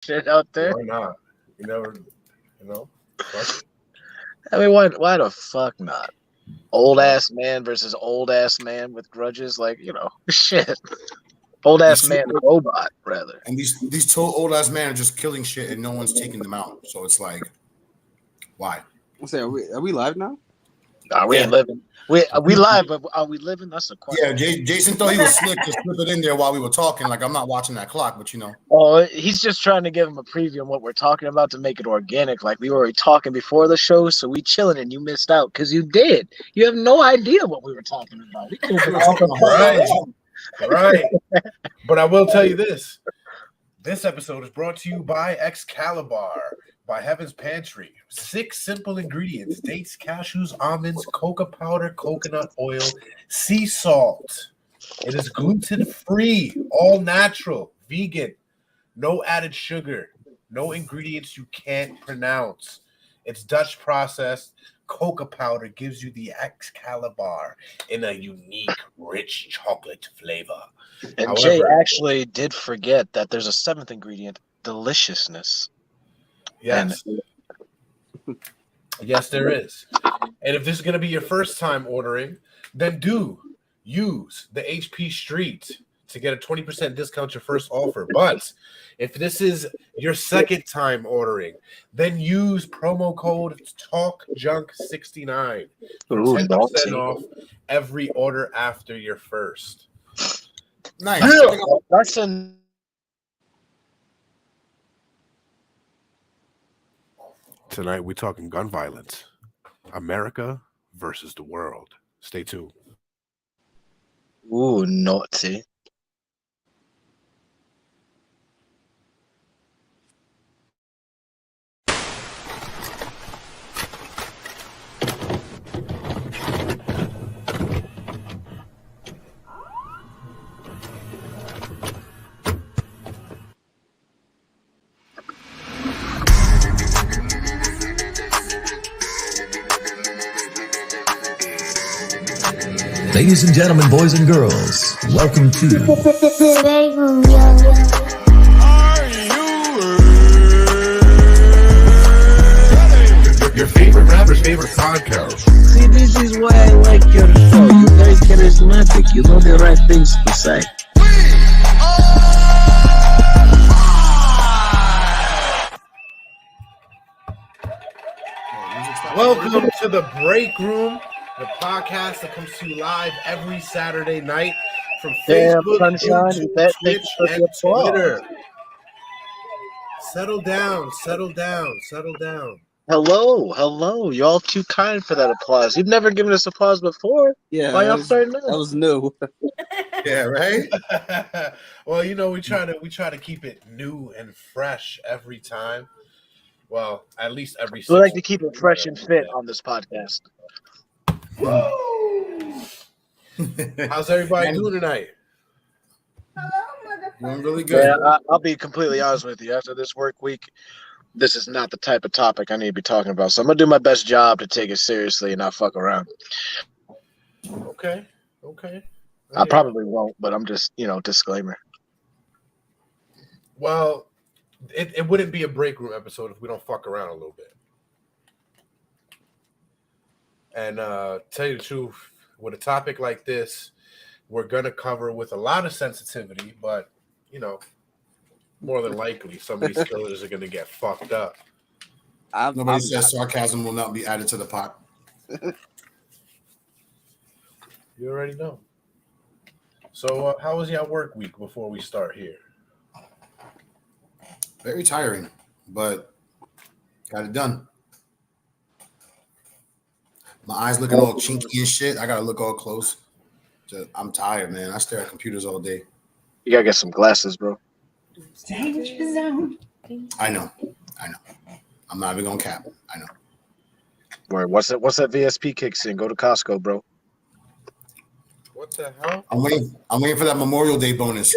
shit out there. Why not? You never, you know. Fuck it. I mean, why the fuck not? Old ass man versus old ass man with grudges, like shit. Old ass These man two, robot, rather. and these two old ass men are just killing shit, and no one's taking them out. So it's like, why? Let's say, are we live now? Nah, we ain't living. We live, but are we living? That's the question. Yeah, Jason thought he was slick to slip it in there while we were talking. Like I'm not watching that clock, but Oh, he's just trying to give him a preview on what we're talking about to make it organic. Like we were already talking before the show, so we chilling and you missed out because you did. You have no idea what we were talking about. We could have been Right. But I will tell you this. This episode is brought to you by Excalibur, by Heaven's Pantry. 6 simple ingredients: dates, cashews, almonds, cocoa powder, coconut oil, sea salt. It is gluten-free, all natural, vegan, no added sugar, no ingredients you can't pronounce. It's Dutch processed. Cocoa powder gives you the Excalibur in a unique, rich chocolate flavor. And However, Jay actually did forget that there's a 7th ingredient: deliciousness. yes. Yes, there is. And if this is going to be your first time ordering, then do use the HP Street to get a 20% discount your first offer. But if this is your second time ordering, then use promo code TALKJunk69 for 10% off every order after your first. nice. Yeah, that's a Tonight we're talking gun violence. America versus the world. Stay tuned. ooh naughty. Ladies and gentlemen, boys and girls, welcome to BreakRoom, yo. Your favorite rapper's favorite podcast. See, this is why I like your show. You're very charismatic. You know the right things to say. Welcome to the Break Room, the podcast that comes to you live every Saturday night from Damn, Facebook, sunshine, YouTube, that Twitch, makes it and applause. Twitter. Settle down, settle down, settle down. Hello. You're all too kind for that applause. You've never given us applause before. Yeah, Why y'all starting now? that was new. Yeah, right. Well, we try to keep it new and fresh every time. Well, at least every. We like to keep it fresh and fit on this podcast. How's everybody doing tonight? Doing really good. Yeah, I'll be completely honest with you. After this work week, this is not the type of topic I need to be talking about. So I'm gonna do my best job to take it seriously and not fuck around. Okay. I probably won't, but I'm just, disclaimer. Well, it wouldn't be a break room episode if we don't fuck around a little bit. And tell you the truth, with a topic like this, we're gonna cover with a lot of sensitivity, but more than likely, some of these killers are gonna get fucked up. Nobody says sarcasm will not be added to the pot. You already know. So, how was your work week before we start here? Very tiring, but got it done. My eyes looking all chinky and shit. I gotta look all close. I'm tired, man. I stare at computers all day. You gotta get some glasses, bro. Danger zone. I know. I'm not even gonna cap. I know. Where once that VSP kicks in, go to Costco, bro. What the hell? I'm waiting for that Memorial Day bonus.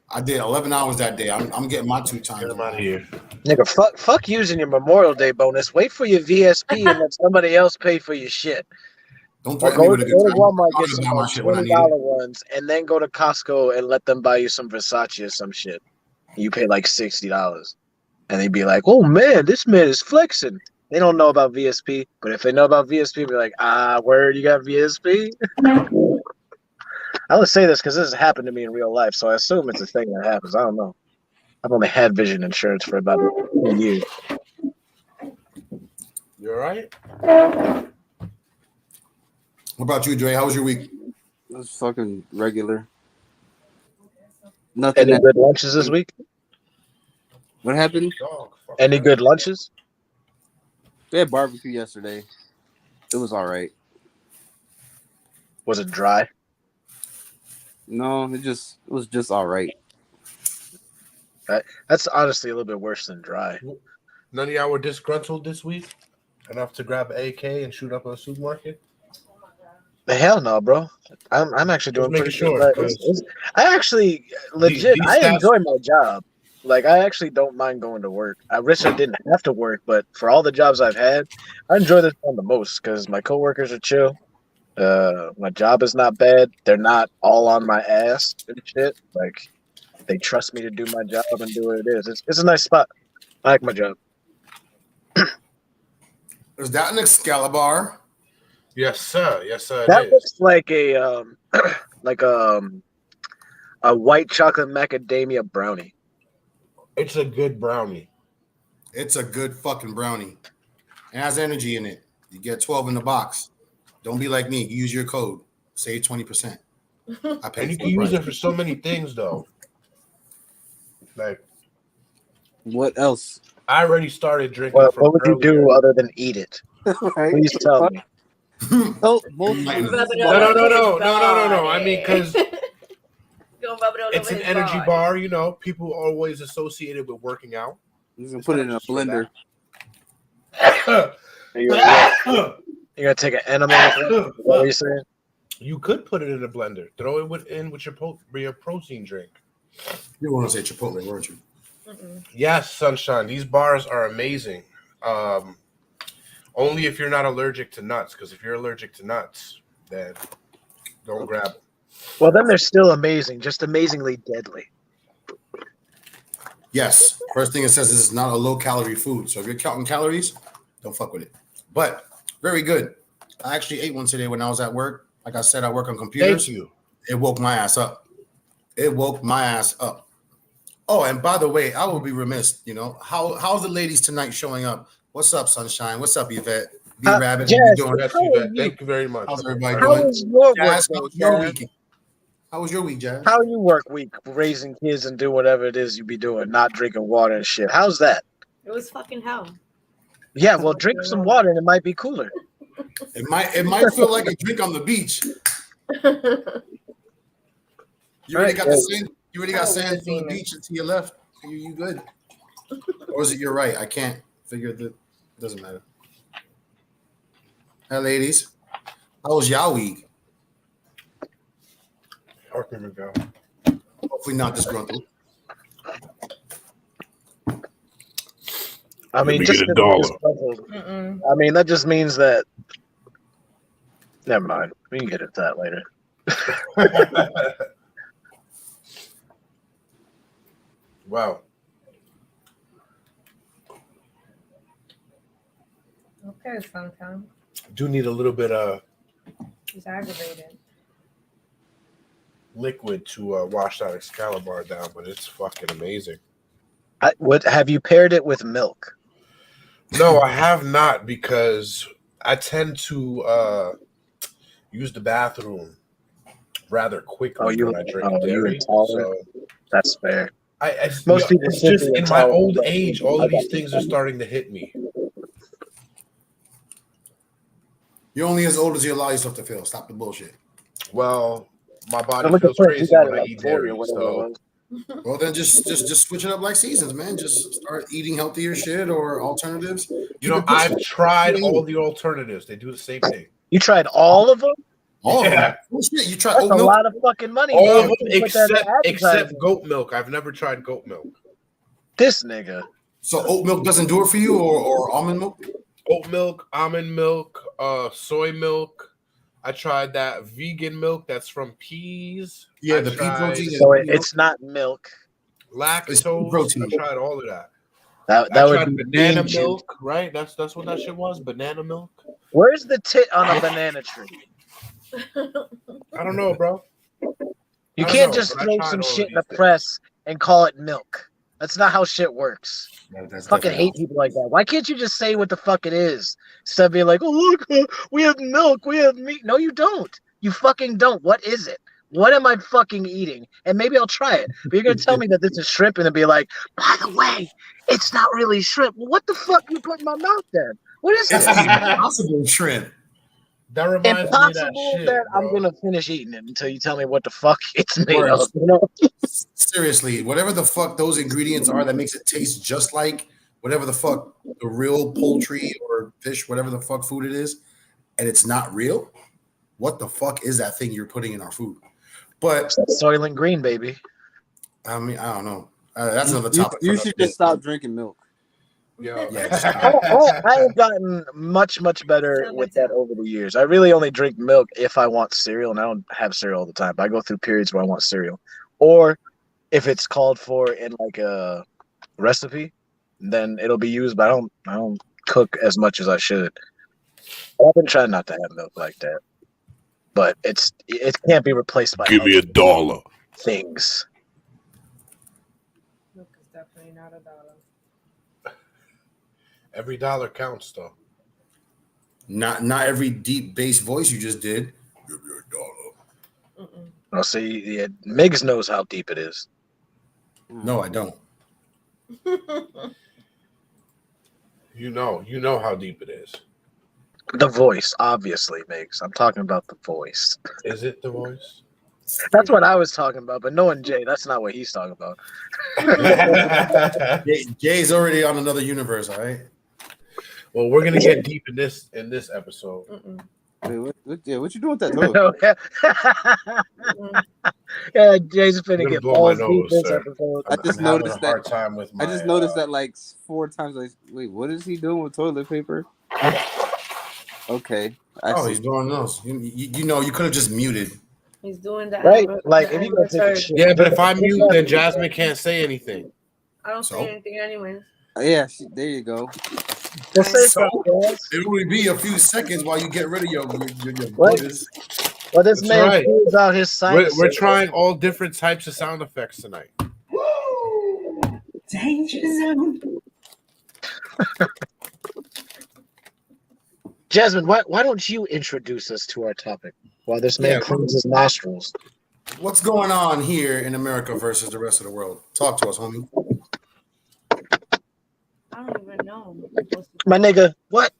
I did 11 hours that day. I'm getting my 2 times. Get him out of here. Nigga, fuck using your Memorial Day bonus. Wait for your VSP and let somebody else pay for your shit. Don't Or threaten me go with to a good time. Walmart, I'll get just some buy my shit when I $20 need it. ones, and then go to Costco and let them buy you some Versace or some shit. You pay like $60. and they'd be like, "Oh man, this man is flexing." They don't know about VSP, but if they know about VSP, be like, word, you got VSP? I would say this because this has happened to me in real life, so I assume it's a thing that happens. I don't know. I've only had vision insurance for about 2 years. You all right? What about you, Dre? How was your week? It was fucking regular. Nothing. Any good lunches this week? What happened? Any good lunches? They had barbecue yesterday. It was all right. Was it dry? No, it was just all right. That's honestly a little bit worse than dry. None of y'all were disgruntled this week enough to grab an AK and shoot up a supermarket? Hell no, bro. I'm actually doing Just pretty making sure. sure, I actually legit. these I stats- enjoy my job. Like I actually don't mind going to work. I wish I didn't have to work, but for all the jobs I've had, I enjoy this one the most because my coworkers are chill. My job is not bad. They're not all on my ass and shit. Like they trust me to do my job and do what it is. It's a nice spot. I like my job. Is that an Excalibur? Yes, sir. Yes, sir. That it is. looks like a like a white chocolate macadamia brownie. It's a good brownie. It's a good fucking brownie. It has energy in it. You get 12 in the box. Don't be like me. Use your code. Save 20%. I paid And you full can use price. it for so many things, though. Like, What else? I already started drinking. What from would you earlier. do other than eat it? Right? Please tell me. Oh, most Rub it No. I mean, because Gonna rub it all it's over an his energy body. bar. You know, people always associate it with working out. You can put it in a blender. You're gonna take an enema with it? Is that what you're saying? You could put it in a blender. Throw it in with your protein drink. You want to say Chipotle, weren't you? Yes, sunshine. These bars are amazing. Only if you're not allergic to nuts. Because if you're allergic to nuts, then don't grab them. Well, then they're still amazing, just amazingly deadly. Yes. First thing it says is it's not a low-calorie food. So if you're counting calories, don't fuck with it. But very good. I actually ate one today when I was at work. Like I said, I work on computers. Thank you. It woke my ass up. Oh, and by the way, I will be remiss. You know, how's the ladies tonight showing up? What's up, Sunshine? What's up, Yvette? B Rabbit, Jazz, how you doing? Yes, How Yvette. are you? Thank you very much. How's everybody How doing? was your work Jazz, how week, was your Jazz? week? How was your week, Jazz? How you work week, raising kids and do whatever it is you be doing, not drinking water and shit? How's that? It was fucking hell. Yeah, well, drink some water and it might be cooler. It might feel like a drink on the beach. You already got the sand. You already got sand from the beach to your left. You good? Or is it your right? I can't figure the. Doesn't matter. Hey, ladies, how was y'all week? Here we go. Hopefully not disgruntled. I mean, Let me just get $1. I mean, that just means that. Never mind. We can get into that later. Wow. Okay, sometimes Do need a little bit of he's aggravated. liquid to wash that Excalibur down, but it's fucking amazing. What have you paired it with milk? No, I have not because I tend to use the bathroom rather quickly when I drink dairy. So That's fair. Most people it's should just be in my intolerant, old but age, all I of these got things are starting to hit me. You're only as old as you allow yourself to feel. Stop the bullshit. Well, my body look at feels Prince, he crazy got when it I like eat 40 or dairy. whatever it So was. Well, then just switch it up like seasons, man. Just start eating healthier shit or alternatives. you know, I've tried all the alternatives. They do the same thing. You tried all of them? All of Yeah. them. Oh, shit. You try That's oat a milk? lot of fucking money. All bro. of them You put that in except advertising. goat milk. I've never tried goat milk. This nigga. So oat milk doesn't do it for you, or almond milk? Oat milk, almond milk, soy milk. I tried that vegan milk that's from peas. Yeah, I the pea tried protein. So it's not milk. It's lactose. protein. I tried all of that. That I would tried be banana bean milk, right? That's what that shit was. Banana milk. Where's the tit on a banana tree? I don't know, bro. You I don't can't know, just but I throw tried some all of shit in these a things. press and call it milk. That's not how shit works. That's Fucking hate people like that. Why can't you just say what the fuck it is instead of being like, oh look, we have milk, we have meat. No, you don't. You fucking don't. What is it? What am I fucking eating? And maybe I'll try it. But you're gonna tell me that this is shrimp and then be like, by the way, it's not really shrimp. Well, what the fuck you put in my mouth then? What is It's this? impossible shrimp. That reminds me of that Impossible shit, that I'm bro. gonna finish eating it until you tell me what the fuck it's made Word. of. You know? Seriously, whatever the fuck those ingredients are that makes it taste just like whatever the fuck the real poultry or fish, whatever the fuck food it is, and it's not real. What the fuck is that thing you're putting in our food? But Soylent Green, baby. I mean, I don't know. That's another You, topic. you for should another just stop drinking milk. Yo. Yeah, just I have gotten much better with that over the years. I really only drink milk if I want cereal, and I don't have cereal all the time. But I go through periods where I want cereal, or if it's called for in like a recipe, then it'll be used. But I don't cook as much as I should. I've been trying not to have milk like that, but it can't be replaced by Give me $1. things. Milk is definitely not $1. Every dollar counts, though. not every deep bass voice you just did. Give me $1. I'll see. Yeah, Migs knows how deep it is. No, I don't. You know how deep it is. The voice, obviously, Migs. I'm talking about the voice. Is it the voice? That's what I was talking about, but knowing Jay, that's not what he's talking about. Jay's already on another universe, all right? Well, we're gonna get deep in this episode. Wait, what you doing with that toilet? Yeah, Jay's finna Gonna get blow balls my deep nose, this sir. episode. I just I'm having noticed a hard that. time with my. I just noticed that like 4 times. Like, wait, what is he doing with toilet paper? Okay, He's doing those. You know, you could have just muted. He's doing that. Right? Like, if you go take a shit. Yeah, but if I mute, then Jasmine can't say anything. I don't So? say anything anyways. Yeah, there you go. Just say So, something, guys. It would be a few seconds while you get rid of your Right. butters. Well, this That's man right. pulls out his sinus. We're trying all different types of sound effects tonight. Danger zone. Jasmine, why don't you introduce us to our topic while this man Yeah. cleans his nostrils? What's going on here in America versus the rest of the world? Talk to us, homie. I don't even know. My nigga, what?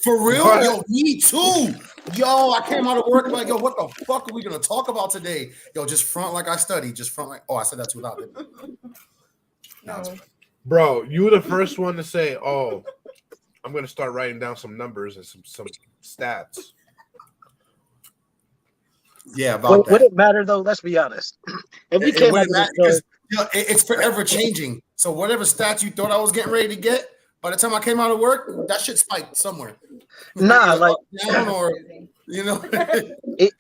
For real? What? Yo, me too. Yo, I came out of work like, yo, what the fuck are we gonna talk about today? Yo, just front like I studied. Just front like, I said that too loud. Didn't I? No. Bro, you were the first one to say, "Oh, I'm gonna start writing down some numbers and some stats." Yeah, about Would that. it matter though? Let's be honest. If we It came up wouldn't with matter this story, because it's forever changing. So whatever stats you thought I was getting ready to get, by the time I came out of work, that shit spiked somewhere. Nah, like down or you know,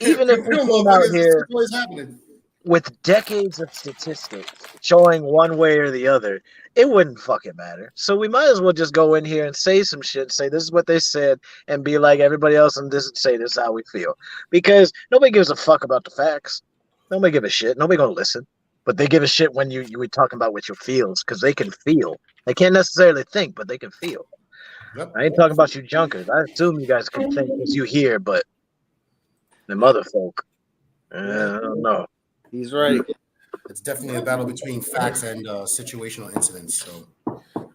even if we came out here what's happening. with decades of statistics showing one way or the other, it wouldn't fucking matter. So we might as well just go in here and say some shit, say this is what they said, and be like everybody else and this say this is how we feel. Because nobody gives a fuck about the facts. Nobody give a shit. Nobody gonna listen. But they give a shit when you were talking about what your feels, because they can feel. They can't necessarily think, but they can feel. Yep. I ain't talking about you junkers. I assume you guys can think because you hear, but the mother folk, I don't know. He's right. It's definitely a battle between facts and situational incidents. So,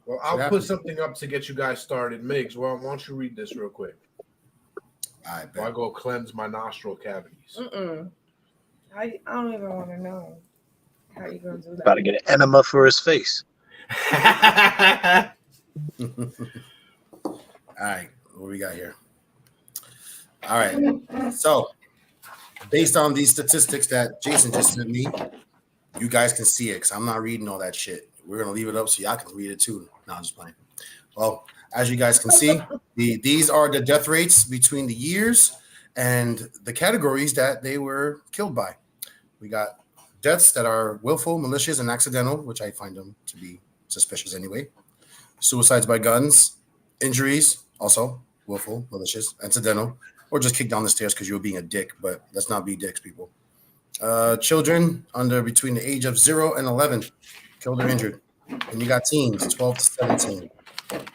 Well, I'll put something up to get you guys started. Migs, well, why don't you read this real quick? I While I go cleanse my nostril cavities. I don't even want to know how you gonna do that. About to get an enema for his face. All right, what we got here? All right, so based on these statistics that Jason just sent me, you guys can see it because I'm not reading all that shit. We're gonna leave it up so y'all can read it too. No, I'm just playing. Well, as you guys can see, these are the death rates between the years and the categories that they were killed by. We got deaths that are willful, malicious, and accidental, which I find them to be suspicious anyway. suicides by guns, injuries, also willful, malicious, accidental, or just kicked down the stairs because you were being a dick. But let's not be dicks, people. Children under between the age of 0 and 11 killed or injured. And you got teens, 12 to 17.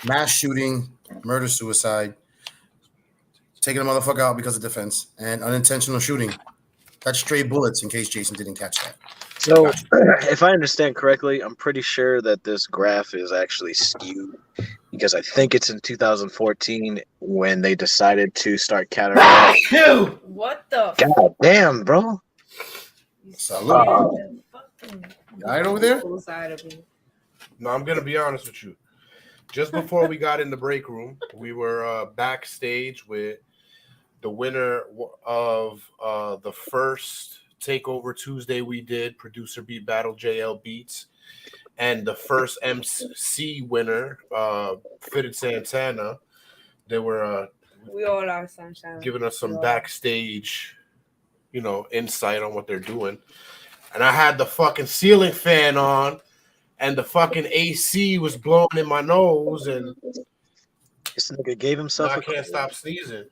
Mass shooting, murder, suicide, taking a motherfucker out because of defense, and unintentional shooting. That's stray bullets, in case Jason didn't catch that. So, Gotcha. if I understand correctly, I'm pretty sure that this graph is actually skewed because I think it's in 2014 when they decided to start categorizing. What the? God damn, bro. Salute. All right over there? No, I'm gonna be honest with you. Just before we got in the break room, we were backstage with the winner of the first Takeover Tuesday we did, Producer Beat Battle JL Beats, and the first MC winner, Fitted Santana. They were we all are sunshine. Giving us some backstage, insight on what they're doing. And I had the fucking ceiling fan on, and the fucking AC was blowing in my nose, and this nigga gave himself. I can't stop sneezing.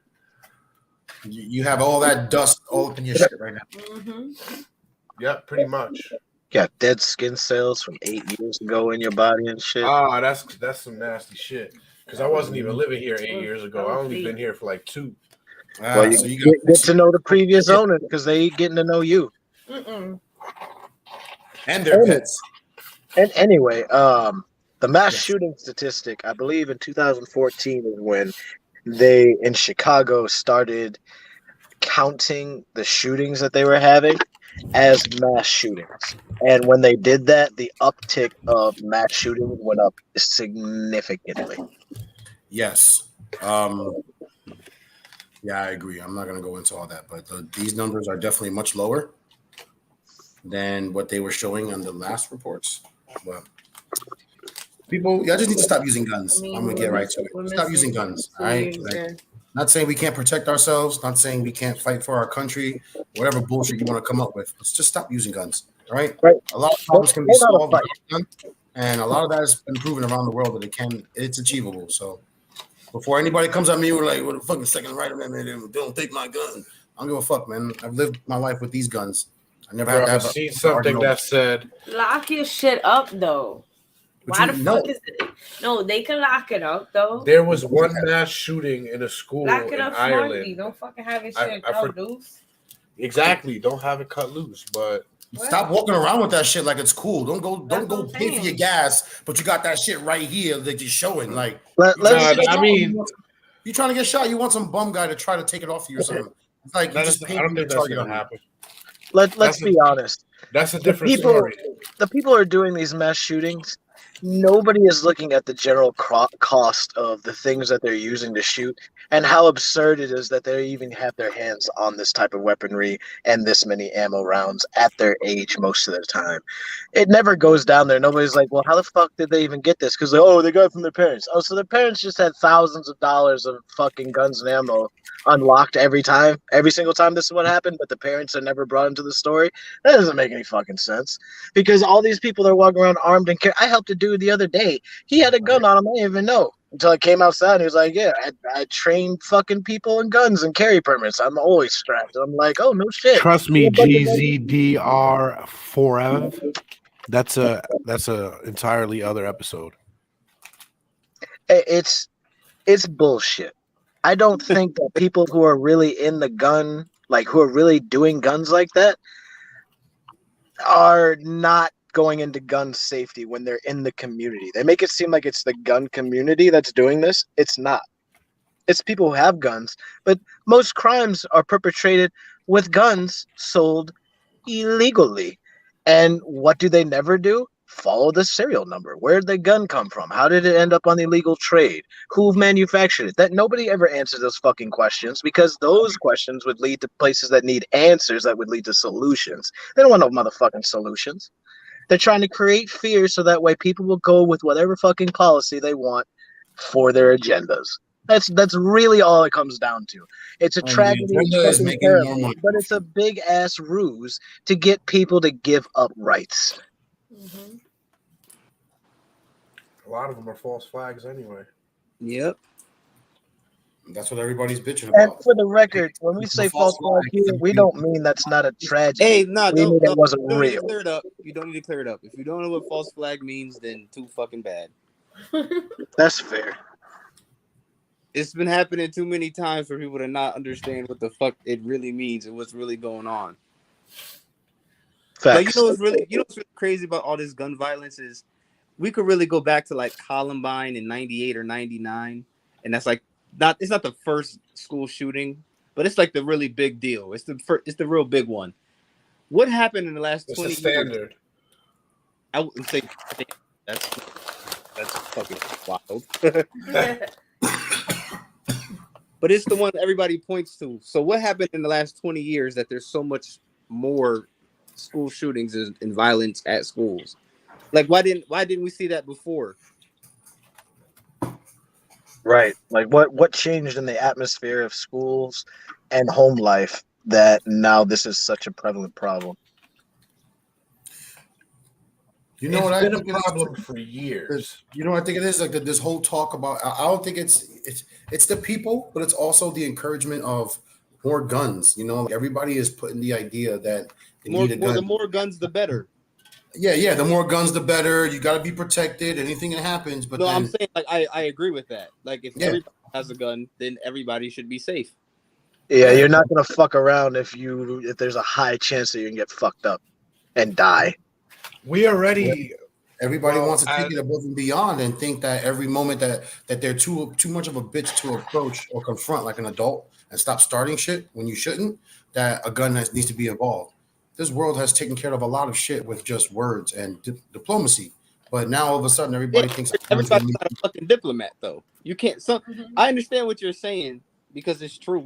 You have all that dust all up in your shit right now. Mm-hmm. Yeah, pretty much. Got dead skin cells from 8 years ago in your body and shit. Ah, that's some nasty shit. Because I wasn't even living here 8 years ago. I only been here for like 2. Well, so you get to know the previous owner because they ain't getting to know you. Mm-mm. And their pets. And anyway, the mass shooting statistic, I believe in 2014 is when they in Chicago started counting the shootings that they were having as mass shootings. And when they did that, the uptick of mass shootings went up significantly. Yes. Yeah, I agree. I'm not going to go into all that, but these numbers are definitely much lower than what they were showing on the last reports. But people, y'all just need to stop using guns. I'm going to get right to it. Stop using guns, all right? Like, not saying we can't protect ourselves, not saying we can't fight for our country, whatever bullshit you want to come up with. Let's just stop using guns, all right? A lot of problems can be solved with guns, and a lot of that has been proven around the world that it's achievable. So before anybody comes at me, we're like, what the fucking Second Right Amendment, don't take my gun. I don't give a fuck, man. I've lived my life with these guns. I never had to have seen something that said, lock your shit up, though. Why the fuck is it? No, they can lock it up, though. There was one mass shooting in a school lock it up in Ireland. Smartly. Don't fucking have it shit cut loose. Exactly. Don't have it cut loose, but stop walking around with that shit like it's cool. Don't go pay for your gas, but you got that shit right here that you're showing. Like, you're trying to get shot. You want some bum guy to try to take it off you or something. It's like I don't think that's gonna happen. Let's be honest. That's a different story. The people who are doing these mass shootings, nobody is looking at the general cost of the things that they're using to shoot and how absurd it is that they even have their hands on this type of weaponry and this many ammo rounds at their age most of the time. It never goes down there. Nobody's like, well, how the fuck did they even get this? Because they got it from their parents. Oh, so their parents just had thousands of dollars of fucking guns and ammo unlocked every single time this is what happened, but the parents are never brought into the story. That doesn't make any fucking sense, because all these people that are walking around armed and I helped a dude the other day. He had a gun on him. I didn't even know until I came outside. And he was like, yeah, I train fucking people in guns and carry permits. I'm always strapped. I'm like, oh, no shit. Trust me, GZDR forever. That's a entirely other episode. It's bullshit. I don't think that people who are really in the gun, like who are really doing guns like that, are not going into gun safety when they're in the community. They make it seem like it's the gun community that's doing this. It's not. It's people who have guns, but most crimes are perpetrated with guns sold illegally. And what do they never do? Follow the serial number. Where did the gun come from? How did it end up on the illegal trade? Who manufactured it? That nobody ever answers those fucking questions, because those questions would lead to places that need answers that would lead to solutions. They don't want no motherfucking solutions. They're trying to create fear so that way people will go with whatever fucking policy they want for their agendas. That's really all it comes down to. It's a tragedy, but it's a big ass ruse to get people to give up rights. Mm-hmm. A lot of them are false flags anyway. Yep. That's what everybody's bitching And about. for the record, when we say false flag here, we don't mean that's not a tragedy. Hey, no, we mean it wasn't you don't need to real. clear it up. You don't need to clear it up. If you don't know what false flag means, then too fucking bad. That's fair. It's been happening too many times for people to not understand what the fuck it really means and what's really going on. Facts. Like, what's really crazy about all this gun violence is we could really go back to like Columbine in 98 or 99, and that's like it's not the first school shooting, but it's like the really big deal. It's the real big one. What happened in the last 20 years? Standard. I wouldn't say that's fucking wild. But it's the one everybody points to. So what happened in the last 20 years that there's so much more school shootings and violence at schools? Like, why didn't we see that before? Right. Like what changed in the atmosphere of schools and home life that now this is such a prevalent problem? You know what I been think a problem for years. You know what I think it is? Like this whole talk about I don't think it's the people, but it's also the encouragement of more guns. Like everybody is putting the idea that they need a gun. The more guns, the better. Yeah, the more guns, the better. You got to be protected. Anything that happens, but I'm saying like I agree with that. Like if everybody has a gun, then everybody should be safe. Yeah, you're not gonna fuck around if there's a high chance that you can get fucked up and die. Everybody wants to take it above and beyond and think that every moment that they're too much of a bitch to approach or confront like an adult and stop starting shit when you shouldn't, that a gun needs to be involved. This world has taken care of a lot of shit with just words and diplomacy, but now all of a sudden everybody thinks everybody's not a fucking diplomat though. You can't. I understand what you're saying because it's true.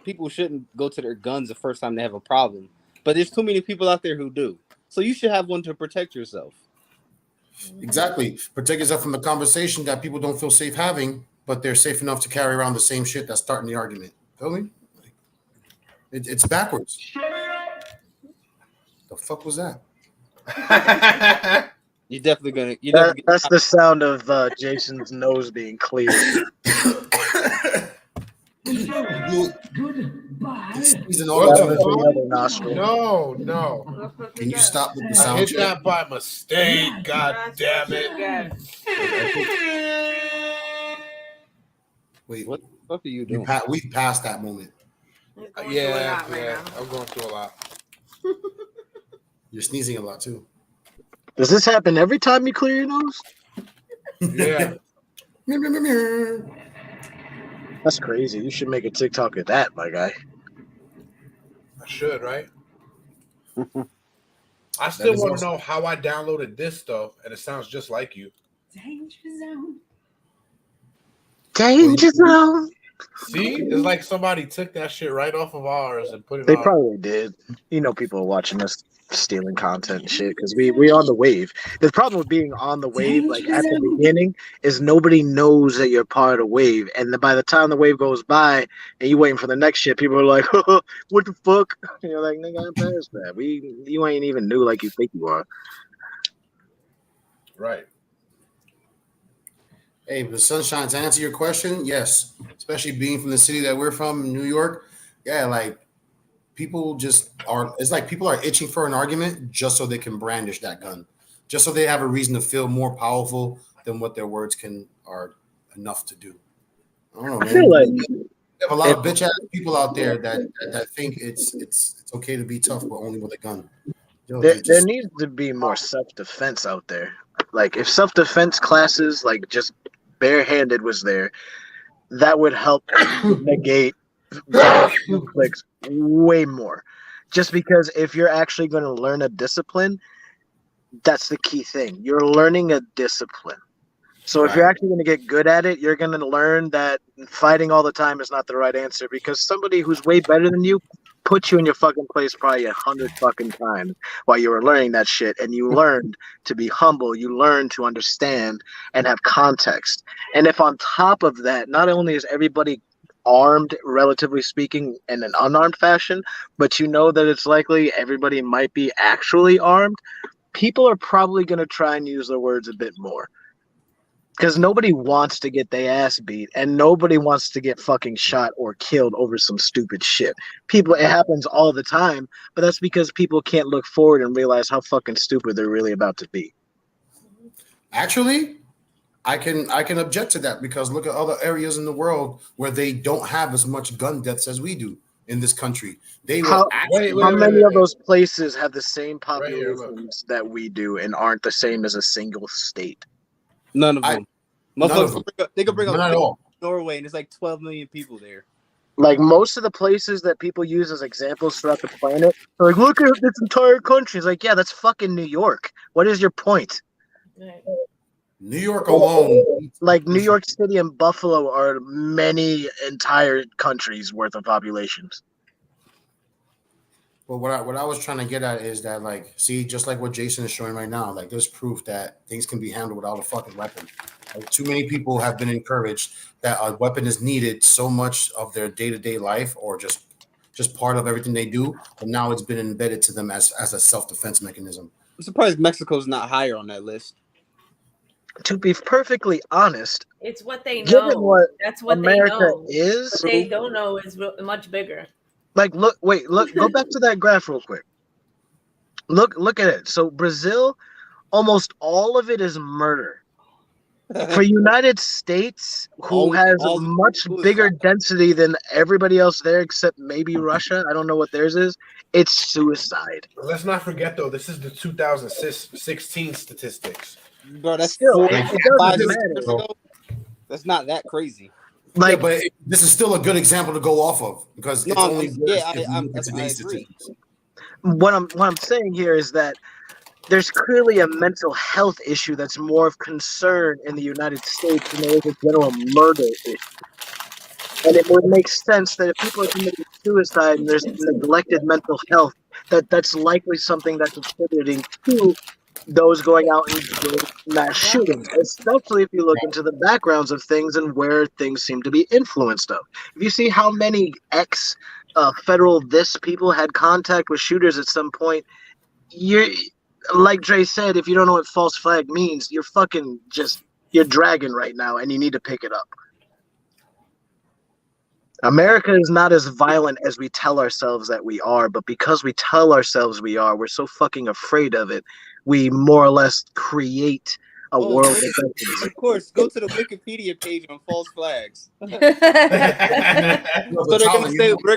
People shouldn't go to their guns the first time they have a problem, but there's too many people out there who do. So you should have one to protect yourself. Exactly. Protect yourself from the conversation that people don't feel safe having, but they're safe enough to carry around the same shit that's starting the argument. Feel me? It's backwards. The fuck was that? You're definitely gonna. That's the sound of Jason's nose being cleared. No. Can you stop with the I sound? hit that by mistake. God damn it. Wait, what the fuck are you doing? We've passed that moment. Yeah. I'm going through a lot. You're sneezing a lot too. Does this happen every time you clear your nose? Yeah. That's crazy. You should make a TikTok of that, my guy. I should, right? I still want to know how I downloaded this stuff, and it sounds just like you. Danger zone. Danger zone. See? It's like somebody took that shit right off of ours and put it They on. probably did. People are watching us stealing content and shit because we on the wave. The problem with being on the wave, like at the beginning, is nobody knows that you're part of the wave, and by the time the wave goes by and you waiting for the next shit, people are like, "What the fuck?" And you're like, "Nigga, I'm past that. You ain't even new like you think you are." Right. Hey, the sunshine. To answer your question, yes. Especially being from the city that we're from, New York. Yeah, like. People just are. It's like people are itching for an argument just so they can brandish that gun, just so they have a reason to feel more powerful than what their words are enough to do. I don't know, man. I feel like we have a lot of bitch ass people out there that think it's okay to be tough, but only with a gun. There needs to be more self-defense out there. Like if self-defense classes, like just barehanded, was there, that would help negate conflicts way more. Just because if you're actually going to learn a discipline, that's the key thing. You're learning a discipline. So if you're actually going to get good at it, you're going to learn that fighting all the time is not the right answer, because somebody who's way better than you put you in your fucking place probably 100 fucking times while you were learning that shit, and you learned to be humble, you learned to understand and have context. And if on top of that, not only is everybody armed, relatively speaking, in an unarmed fashion, but you know that it's likely everybody might be actually armed, people are probably going to try and use their words a bit more. Because nobody wants to get their ass beat, and nobody wants to get fucking shot or killed over some stupid shit. It happens all the time, but that's because people can't look forward and realize how fucking stupid they're really about to be. Actually, I can object to that because look at other areas in the world where they don't have as much gun deaths as we do in this country. How many of those places have the same populations that we do and aren't the same as a single state? None of them. They could bring up Norway, and there's like 12 million people there. Like most of the places that people use as examples throughout the planet, they're like, look at this entire country. It's like, yeah, that's fucking New York. What is your point? New York alone, like New York City and Buffalo are many entire countries worth of populations. But what I was trying to get at is that, like, see, just like what Jason is showing right now, like, there's proof that things can be handled without a fucking weapon. Like, too many people have been encouraged that a weapon is needed so much of their day-to-day life or just part of everything they do, but now it's been embedded to them as a self-defense mechanism. I'm surprised Mexico's not higher on that list. To be perfectly honest, it's what they given know. That's what America they know. is. What they don't know is much bigger. Like, look, go back to that graph real quick. Look at it. So Brazil, almost all of it is murder. For United States, who has a much bigger density than everybody else there, except maybe Russia. I don't know what theirs is. It's suicide. Let's not forget, though, this is the 2016 statistics. Bro, that's still 5 years ago. That's not that crazy. Like, yeah, but this is still a good example to go off of because it's only today's statistics. What I'm saying here is that there's clearly a mental health issue that's more of concern in the United States than there is a general murder issue. And it would make sense that if people are committing suicide and there's neglected mental health, that's likely something that's contributing to those going out and doing mass shootings, especially if you look into the backgrounds of things and where things seem to be influenced of. If you see how many federal people had contact with shooters at some point, you're, like Dre said, if you don't know what false flag means, you're dragging right now and you need to pick it up. America is not as violent as we tell ourselves that we are, but because we tell ourselves we are, we're so fucking afraid of it. We more or less create a world. Of course, go to the Wikipedia page on false flags. So they're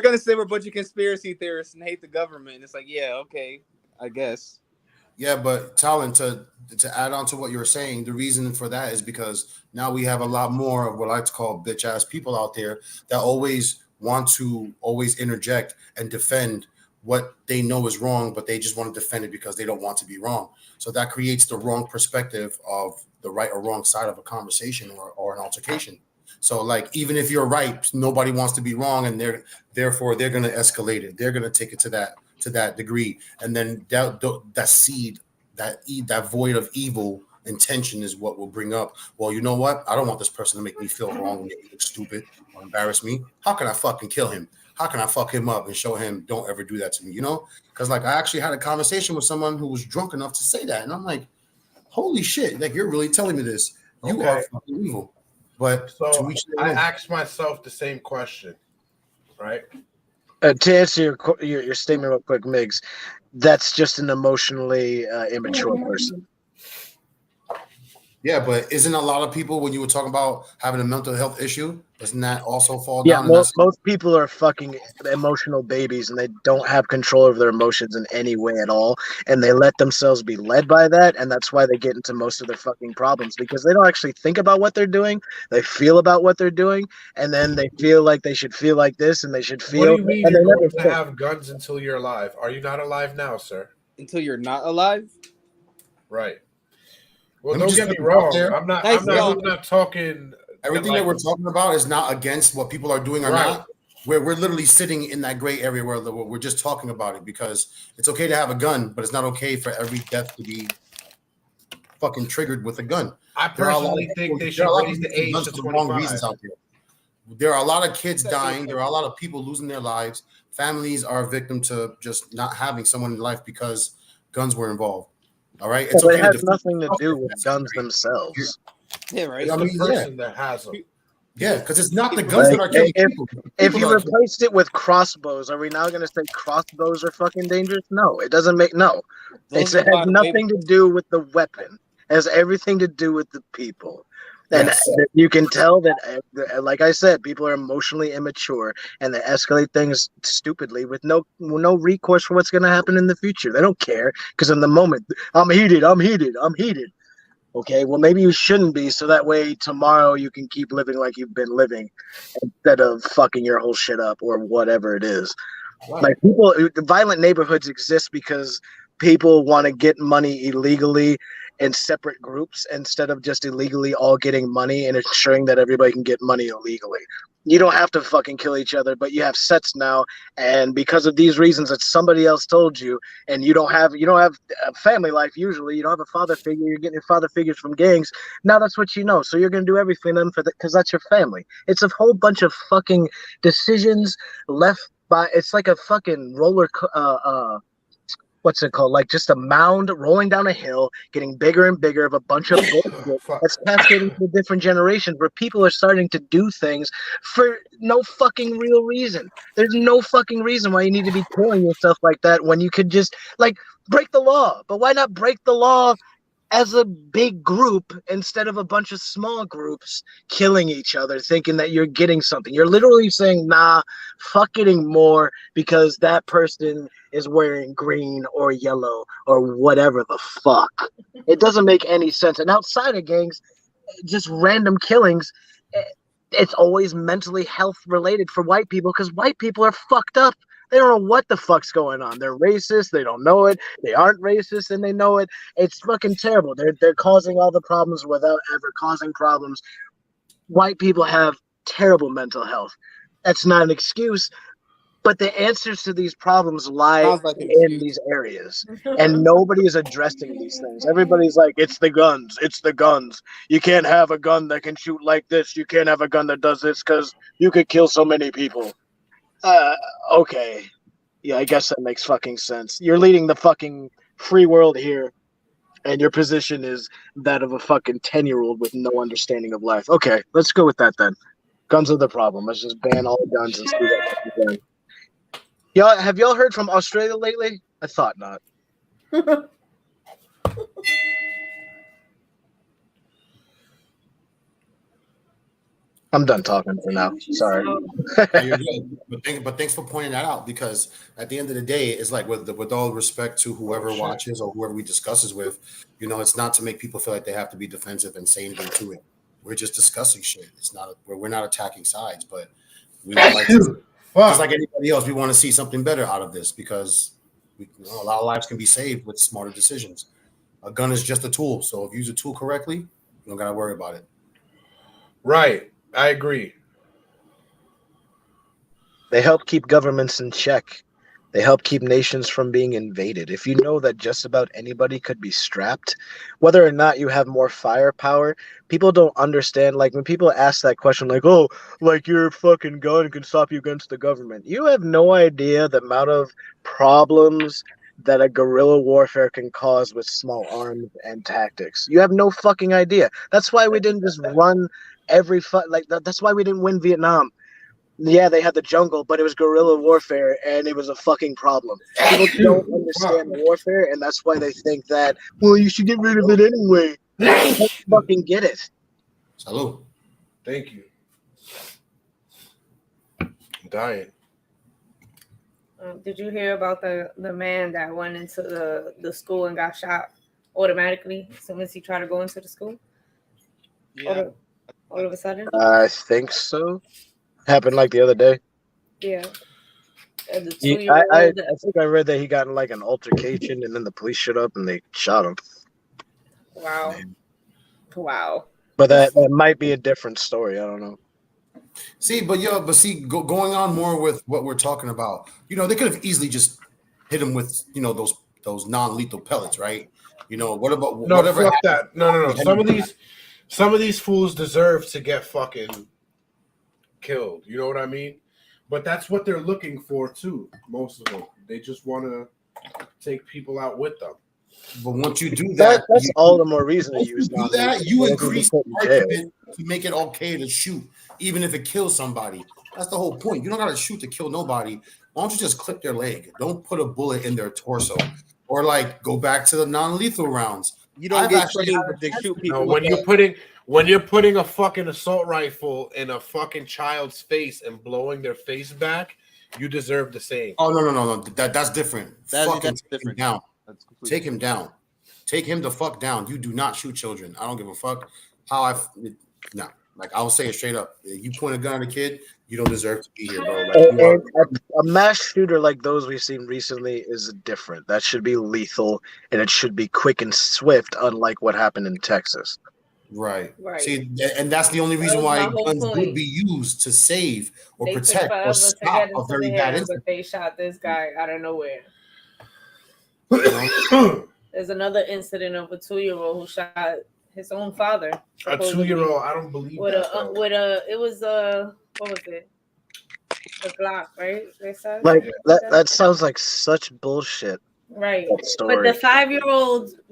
gonna say we're a bunch of conspiracy theorists and hate the government. It's like, yeah, okay, I guess. Yeah, but Talon, to add on to what you were saying, the reason for that is because now we have a lot more of what I like to call bitch ass people out there that always want to interject and defend what they know is wrong, but they just want to defend it because they don't want to be wrong. So that creates the wrong perspective of the right or wrong side of a conversation or an altercation. So, like, even if you're right, nobody wants to be wrong, and therefore they're going to escalate it. They're going to take it to that degree, and then that seed, that void of evil intention is what will bring up, well, you know what? I don't want this person to make me feel wrong and make me look stupid or embarrass me. How can I fucking kill him? How can I fuck him up and show him don't ever do that to me? You know, because like I actually had a conversation with someone who was drunk enough to say that, and I'm like, holy shit! Like, you're really telling me this? You are fucking evil. But so I asked myself the same question, right? To answer your statement real quick, Migs, that's just an emotionally immature person. Yeah, but isn't a lot of people, when you were talking about having a mental health issue, doesn't that also fall down? Yeah, most people are fucking emotional babies, and they don't have control over their emotions in any way at all, and they let themselves be led by that, and that's why they get into most of their fucking problems, because they don't actually think about what they're doing. They feel about what they're doing, and then they feel like they should feel like this, and they should feel. What do you mean you're going to have guns until you're alive? Are you not alive now, sir? Until you're not alive? Right. Well, don't get me wrong. I'm not talking. Everything that we're talking about is not against what people are doing or not. We're literally sitting in that gray area where we're just talking about it, because it's okay to have a gun, but it's not okay for every death to be fucking triggered with a gun. I personally think they should raise the age to 25. Reasons out there. There are a lot of kids dying. There are a lot of people losing their lives. Families are a victim to just not having someone in life because guns were involved. All right, it has nothing to do with guns themselves. Yeah, right. It's I the mean, person that has them. Yeah, because it's not the guns Like, that are killing people. if People you are killing. replaced it with crossbows, are we now going to say crossbows are fucking dangerous? No, it doesn't make no. Those It are has by the way. nothing to do with the weapon. It has everything to do with the people. And Yes. you can tell that, like I said, people are emotionally immature and they escalate things stupidly with no recourse for what's going to happen in the future. They don't care because in the moment, I'm heated. Okay, well, maybe you shouldn't be, so that way tomorrow you can keep living like you've been living instead of fucking your whole shit up or whatever it is. Right. Like violent neighborhoods exist because people want to get money illegally in separate groups instead of just illegally all getting money and ensuring that everybody can get money illegally. You don't have to fucking kill each other, but you have sets now, and because of these reasons that somebody else told you, and you don't have a family life usually, you don't have a father figure, you're getting your father figures from gangs. Now that's what you know, so you're gonna do everything them for because that's your family. It's a whole bunch of fucking decisions left by. It's like a fucking what's it called? Like just a mound rolling down a hill, getting bigger and bigger of a bunch of bullshit that's cascading to different generations where people are starting to do things for no fucking real reason. There's no fucking reason why you need to be killing yourself like that when you could just like break the law. But why not break the law as a big group instead of a bunch of small groups killing each other thinking that you're getting something? You're literally saying, nah, fuck getting more because that person is wearing green or yellow or whatever the fuck. It doesn't make any sense. And outside of gangs, just random killings, it's always mentally health related for white people because white people are fucked up. They don't know what the fuck's going on. They're racist. They don't know it. They aren't racist and they know it. It's fucking terrible. They're causing all the problems without ever causing problems. White people have terrible mental health. That's not an excuse, but the answers to these problems lie Sounds like an in excuse. these areas. And nobody is addressing these things. Everybody's like, it's the guns. It's the guns. You can't have a gun that can shoot like this. You can't have a gun that does this because you could kill so many people. Okay. Yeah, I guess that makes fucking sense. You're leading the fucking free world here, and your position is that of a fucking 10-year-old with no understanding of life. Okay, let's go with that then. Guns are the problem. Let's just ban all guns and see what happens. Y'all, have y'all heard from Australia lately? I thought not. I'm done talking for now. Sorry. You're good. But thanks for pointing that out because at the end of the day, it's like with all respect to whoever watches or whoever we discusses with, it's not to make people feel like they have to be defensive and say anything to it. We're just discussing shit. It's not we're not attacking sides, but we would like to, just like anybody else, we want to see something better out of this because a lot of lives can be saved with smarter decisions. A gun is just a tool, so if you use a tool correctly, you don't gotta worry about it. Right. I agree. They help keep governments in check. They help keep nations from being invaded. If you know that just about anybody could be strapped, whether or not you have more firepower, people don't understand. Like when people ask that question, like, oh, like your fucking gun can stop you against the government. You have no idea the amount of problems that a guerrilla warfare can cause with small arms and tactics. You have no fucking idea. That's why we didn't just run that's why we didn't win Vietnam. Yeah, they had the jungle, but it was guerrilla warfare, and it was a fucking problem. People don't understand warfare, and that's why they think that, well, you should get rid of it anyway. Don't fucking get it. Salud. Thank you. I'm dying. Did you hear about the man that went into the school and got shot automatically as soon as he tried to go into the school? Yeah. All of a sudden? I think so. Happened like the other day. Yeah. And the I 2-year-old. think I read that he got in like an altercation, and then the police showed up and they shot him. Wow. Wow. But that might be a different story. I don't know. See, going on more with what we're talking about, they could have easily just hit him with, those non-lethal pellets, right? What about whatever? Fuck that. No. Some of these fools deserve to get fucking killed. You know what I mean? But that's what they're looking for too. Most of them, they just want to take people out with them. But once you do that, That's all the more reason to once you use do that, you increase the in jail. argument to make it okay to shoot, even if it kills somebody. That's the whole point. You don't gotta shoot to kill nobody. Why don't you just clip their leg? Don't put a bullet in their torso, or like go back to the non-lethal rounds. You don't I've get actually trained had to a shoot test people. No, when you're putting a fucking assault rifle in a fucking child's face and blowing their face back, you deserve the same. Oh no. That's different. Fucking That's take him different. down. That's completely Take him down. Take him the fuck down. You do not shoot children. I don't give a fuck how no. Like I'll say it straight up. If you point a gun at a kid, you don't deserve to be here, bro. Like you are. And a mass shooter like those we've seen recently is different. That should be lethal, and it should be quick and swift, unlike what happened in Texas. Right. Right. See, and that's the only reason was why my whole guns point. would be used to save or They took protect forever or to stop get a into very the bad hair, incident. but they shot this guy out of nowhere. You know? There's another incident of a 2-year-old who shot his own father. A supposedly, 2-year-old, I don't believe with that. it was what was it? A Glock, right? They said Like that sounds like such bullshit. right. That But story. the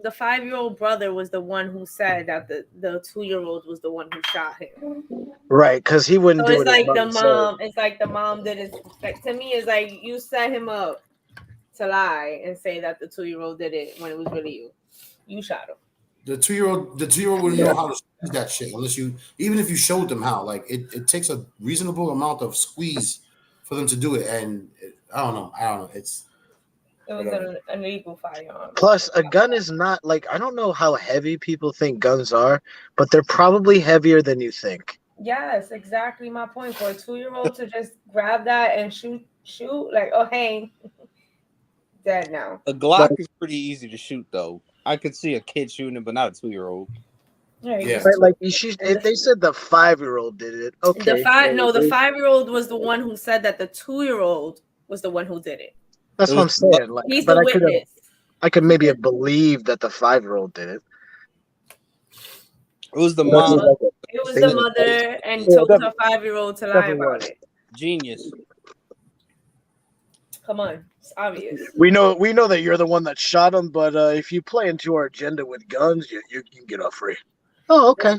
5-year-old brother was the one who said that the 2-year-old was the one who shot him. Right, because he wouldn't So do it's it. like the mom. It's like the mom did it. Like to me, it's like you set him up to lie and say that the 2-year-old did it when it was really you. You shot him. The 2-year-old wouldn't know how to squeeze that shit unless even if you showed them how. Like it takes a reasonable amount of squeeze for them to do it, and I don't know. It was an illegal firearm. Plus, a gun is not like I don't know how heavy people think guns are, but they're probably heavier than you think. Yes, exactly my point. For a 2-year-old to just grab that and shoot, like, oh hey, dead now. A Glock is pretty easy to shoot, though. I could see a kid shooting it, but not a 2-year-old. Yeah. Right, like if they said the 5-year-old did it, okay. The 5-year-old was the one who said that the 2-year-old was the one who did it. That's what I'm saying. Like, He's but the witness. I could maybe have believed that the 5-year-old did it. It was the mom. It was the mother and told her 5-year-old to lie about it. Genius. Come on, it's obvious. We know that you're the one that shot him, but if you play into our agenda with guns, you can get off free. Oh, okay.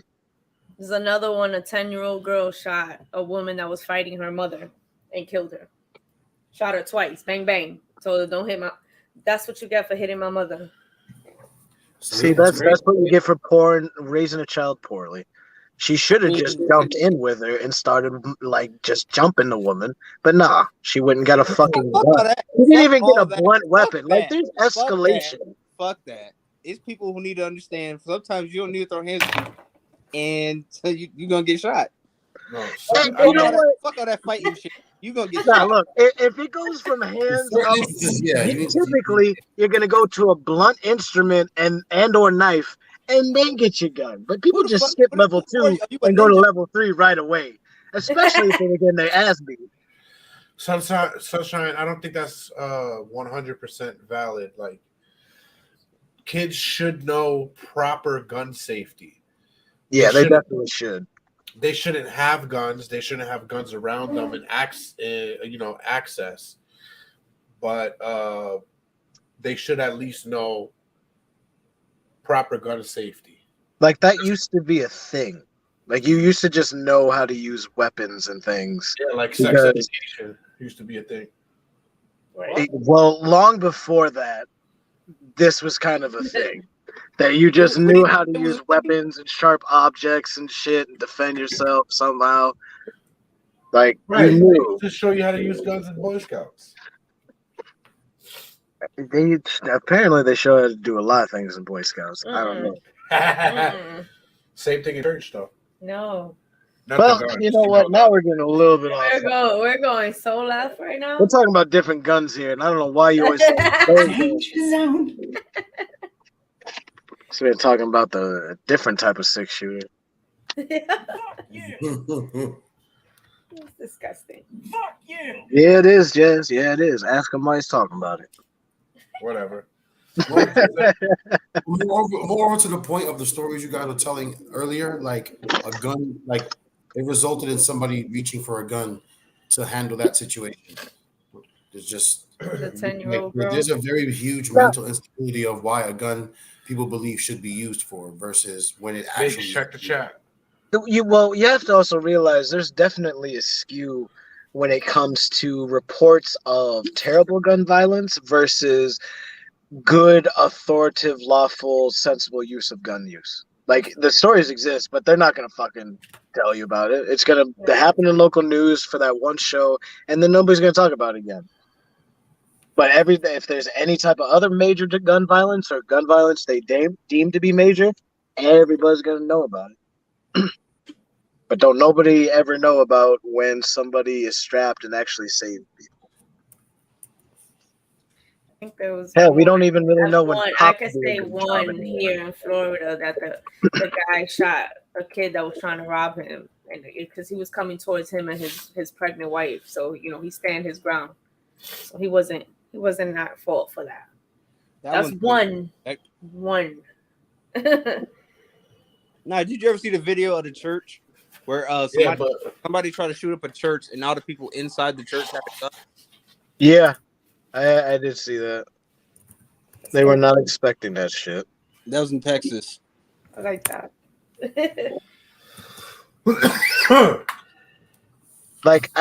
There's another one. A 10-year-old girl shot a woman that was fighting her mother and killed her. Shot her twice. Bang bang. Told her don't hit my. That's what you get for hitting my mother. See, that's what you get for raising a child poorly. She should have just jumped in with her and started like just jumping the woman, but nah, she went and got a fucking gun. She didn't even get a blunt weapon. Like there's escalation. Fuck that. It's people who need to understand. Sometimes you don't need to throw hands, and so you're gonna get shot. No, You know what? Fuck all that fighting shit. You gonna get Nah, shot. look, if it goes from hands up, typically you're gonna go to a blunt instrument and or knife and then get your gun. But people just skip level 2 and go to level 3 right away, especially if they're getting their ass beat. Sunshine, I don't think that's 100% valid. Like, kids should know proper gun safety. Yeah, they definitely should. They shouldn't have guns. They shouldn't have guns around them and access. But they should at least know proper gun safety. Like that used to be a thing. Like you used to just know how to use weapons and things. Yeah, like sex education used to be a thing. Well, long before that, this was kind of a thing. That you just knew how to use weapons and sharp objects and shit and defend yourself somehow. Like you knew. To show you how to use guns in Boy Scouts. Apparently they show how to do a lot of things in Boy Scouts. I don't know. Same thing in church, though. No. Well, you know what? Now we're getting a little bit off. We're going so left right now. We're talking about different guns here, and I don't know why you always say Danger zone. So we're talking about the different type of 6-shooter. It's disgusting. Fuck you. Yeah, it is, Jazz. Yeah, it is. Ask him why he's talking about it. Whatever. More to the point of the stories you guys were telling earlier, like a gun, like it resulted in somebody reaching for a gun to handle that situation. It's just The 10-year-old girl. There's a very huge mental instability of why a gun people believe should be used for versus when it Biggs, actually. check the chat. You have to also realize there's definitely a skew when it comes to reports of terrible gun violence versus good, authoritative, lawful, sensible use of gun use. Like, the stories exist, but they're not gonna fucking tell you about it. It's gonna happen in local news for that one show, and then nobody's gonna talk about it again. But if there's any type of other major gun violence or gun violence they deem to be major, everybody's gonna know about it. But don't nobody ever know about when somebody is strapped and actually saved people. I think there was Hell, we don't even really know when. I could say one here in Florida that the guy shot a kid that was trying to rob him, and because he was coming towards him and his pregnant wife, so he stand his ground. So he wasn't at fault for that. That's one. Now, did you ever see the video of the church where somebody tried to shoot up a church and now the people inside the church had a gun? Yeah, I did see that. They were not expecting that shit. That was in Texas. I like that. Like,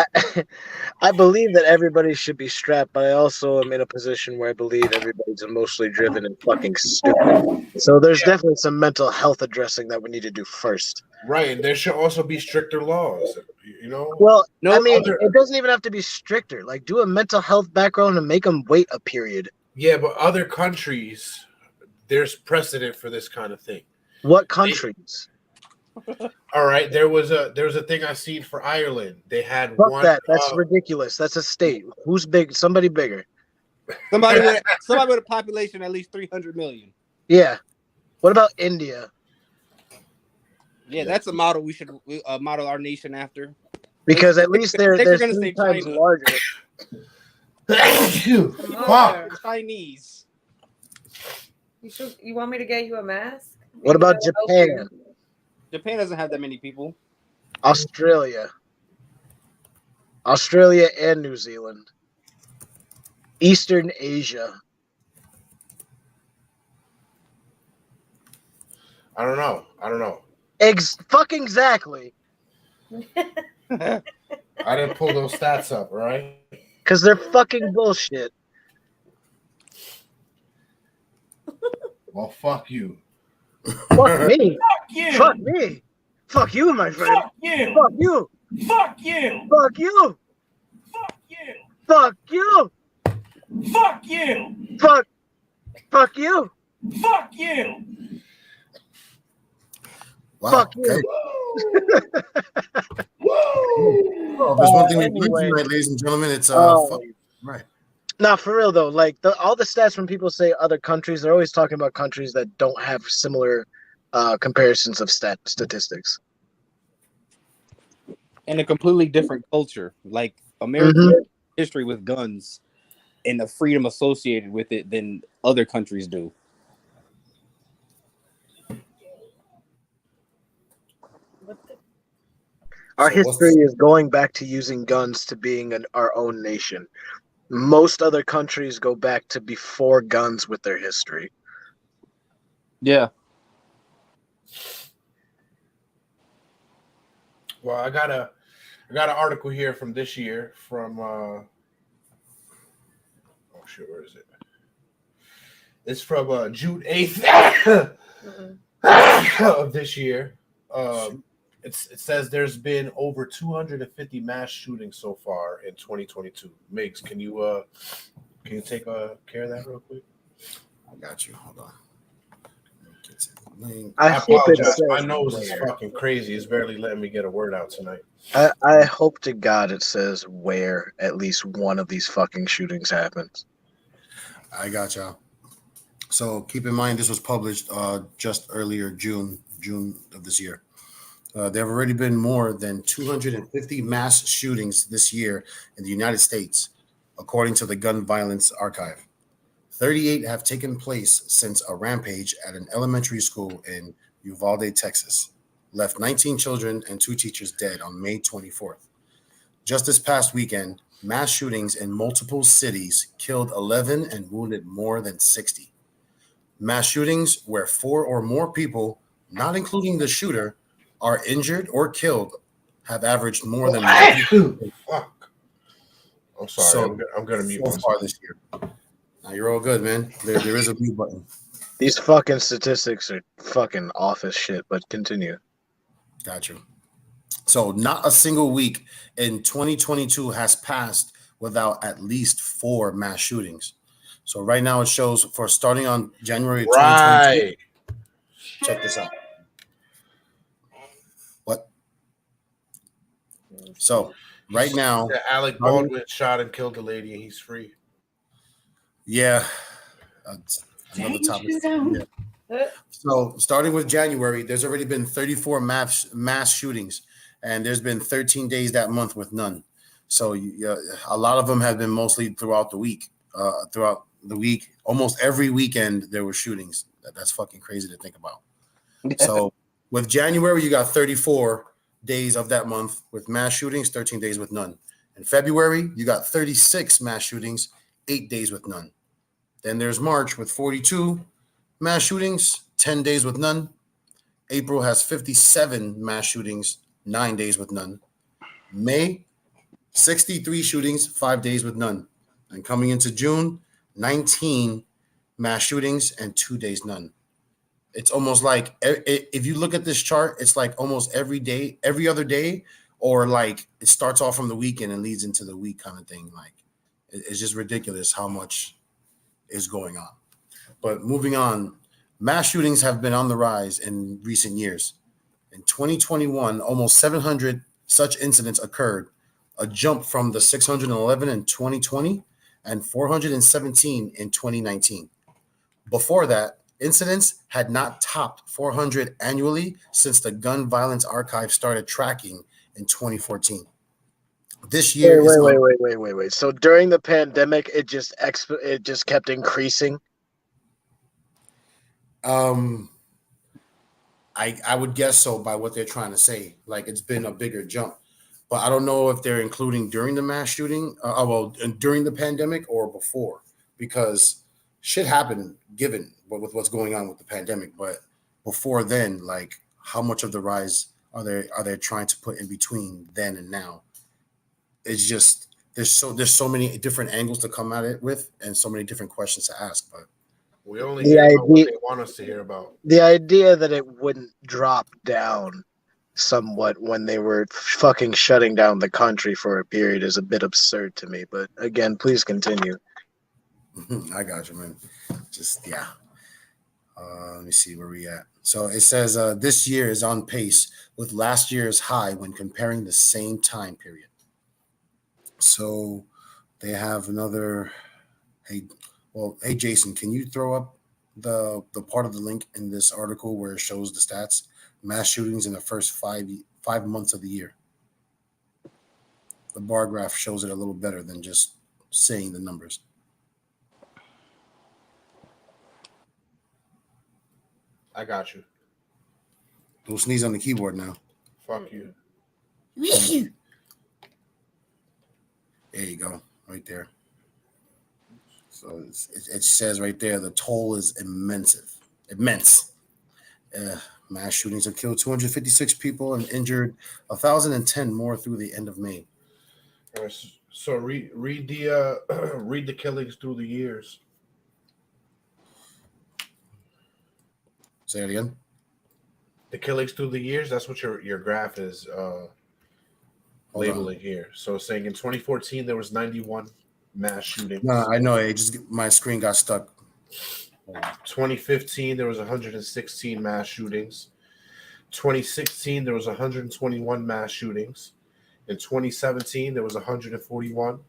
I believe that everybody should be strapped, but I also am in a position where I believe everybody's emotionally driven and fucking stupid. So there's definitely some mental health addressing that we need to do first. Right, and there should also be stricter laws, Well, it doesn't even have to be stricter. Like, do a mental health background and make them wait a period. Yeah, but other countries, there's precedent for this kind of thing. What countries? All right, there was a thing I seen for Ireland. They had Fuck one. That's ridiculous. That's a state. Who's big? Somebody bigger. Somebody with a population at least 300 million. Yeah. What about India? Yeah, that's a model we should model our nation after. Because at least they're going to 3 say times China. larger. Fuck. Chinese. You want me to get you a mask? What about Japan? Japan doesn't have that many people. Australia and New Zealand. Eastern Asia. I don't know. Fucking exactly. I didn't pull those stats up, right? Because they're fucking bullshit. Well, fuck you. Fuck me. Fuck you. Fuck me. Fuck you, my friend. Fuck you. Fuck you. Fuck you. Fuck you. Fuck you. Fuck you. Fuck you. Fuck you. Fuck you. Wow. Fuck you. Okay. Well, there's one thing we learned tonight, ladies and gentlemen. It's right. Nah, for real though. Like all the stats when people say other countries, they're always talking about countries that don't have similar comparisons of statistics. And a completely different culture, like American history with guns and the freedom associated with it than other countries do. Our history is going back to using guns to being our own nation. Most other countries go back to before guns with their history. Yeah. Well, I got an article here from this year from oh shit, where is it? It's from June 8th of this year. It says there's been over 250 mass shootings so far in 2022. Migs, can you take care of that real quick? I got you. Hold on. I apologize. My nose is fucking crazy. It's barely letting me get a word out tonight. I hope to God it says where at least one of these fucking shootings happens. I got y'all. So keep in mind this was published just earlier June of this year. There have already been more than 250 mass shootings this year in the United States, according to the Gun Violence Archive. 38 have taken place since a rampage at an elementary school in Uvalde, Texas, left 19 children and 2 teachers dead on May 24th. Just this past weekend, mass shootings in multiple cities killed 11 and wounded more than 60. Mass shootings where 4 or more people, not including the shooter, are injured or killed have averaged more than one. Fuck. I'm sorry. So, I'm gonna mute so myself. far this year. Now you're all good, man. There is a mute button. These fucking statistics are fucking off as shit, but continue. Got you. So not a single week in 2022 has passed without at least 4 mass shootings. So right now it shows for starting on January 2022. Right. Check this out. What? So right now, Yeah, Alec Baldwin shot and killed a lady, and he's free. yeah, another topic. Yeah. So starting with January, there's already been 34 mass shootings, and there's been 13 days that month with none. So a lot of them have been mostly throughout the week. Almost every weekend there were shootings. That's fucking crazy to think about. So with January, you got 34 days of that month with mass shootings, 13 days with none. In February, you got 36 mass shootings, 8 days with none. Then there's March with 42 mass shootings, 10 days with none. April has 57 mass shootings, 9 days with none. May, 63 shootings, 5 days with none. And coming into June, 19 mass shootings and 2 days none. It's almost like, if you look at this chart, it's like almost every day, every other day, or like it starts off from the weekend and leads into the week kind of thing. Like it's just ridiculous how much is going on. But moving on, mass shootings have been on the rise in recent years. In 2021, almost 700 such incidents occurred, a jump from the 611 in 2020 and 417 in 2019. Before that, incidents had not topped 400 annually since the Gun Violence Archive started tracking in 2014. This year Wait. So during the pandemic, it just kept increasing. I would guess so by what they're trying to say. Like it's been a bigger jump, but I don't know if they're including during the mass shooting, during the pandemic or before, because shit happened given with what's going on with the pandemic. But before then, like how much of the rise are they trying to put in between then and now? It's just there's so many different angles to come at it with, and so many different questions to ask. But we only hear about what they want us to hear about. The idea that it wouldn't drop down somewhat when they were fucking shutting down the country for a period is a bit absurd to me. But again, please continue. I got you, man. Just yeah. Let me see where we at. So it says this year is on pace with last year's high when comparing the same time period. So they have another. Hey, Jason, can you throw up the part of the link in this article where it shows the stats? Mass shootings in the first five months of the year. The bar graph shows it a little better than just saying the numbers. I got you. Don't sneeze on the keyboard now. Fuck you. There you go, right there. So it says right there, the toll is immense. Mass shootings have killed 256 people and injured 1,010 more through the end of May. All right, so read the killings through the years. Say it again. The killings through the years. That's what your graph is labeling here. So it's saying in 2014 there was 91 mass shootings. No, I know. My screen got stuck. 2015 there was 116 mass shootings. 2016 there was 121 mass shootings. In 2017 there was 141.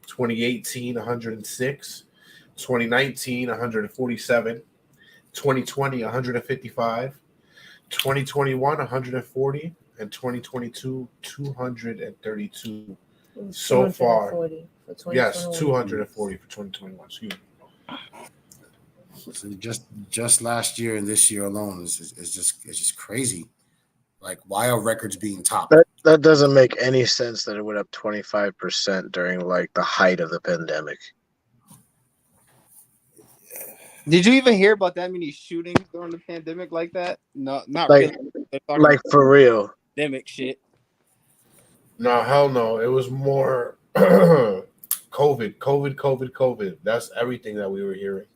2018 106. 2019 147. 2020 155. 2021 140 and 2022 232 so far. Yes, 240 for 2021. Excuse me. So just last year and this year alone is just crazy. Like, why are records being topped? That doesn't make any sense that it went up 25% during like the height of the pandemic. Did you even hear about that many shootings during the pandemic like that? No, not Like, really. They're talking like for real. pandemic shit. No, hell no. It was more COVID. That's everything that we were hearing.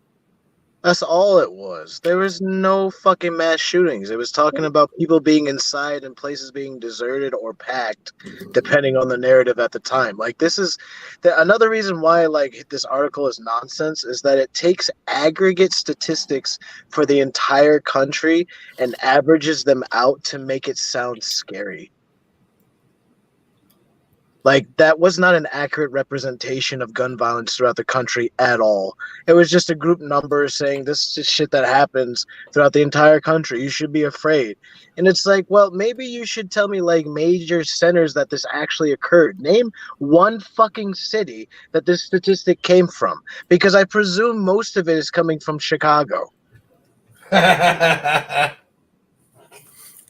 That's all it was. There was no fucking mass shootings. It was talking about people being inside and places being deserted or packed, depending on the narrative at the time. Like this is another reason why like this article is nonsense is that it takes aggregate statistics for the entire country and averages them out to make it sound scary. Like, that was not an accurate representation of gun violence throughout the country at all. It was just a group number saying this is just shit that happens throughout the entire country. You should be afraid. And it's like, well, maybe you should tell me, like, major centers that this actually occurred. Name one fucking city that this statistic came from. Because I presume most of it is coming from Chicago.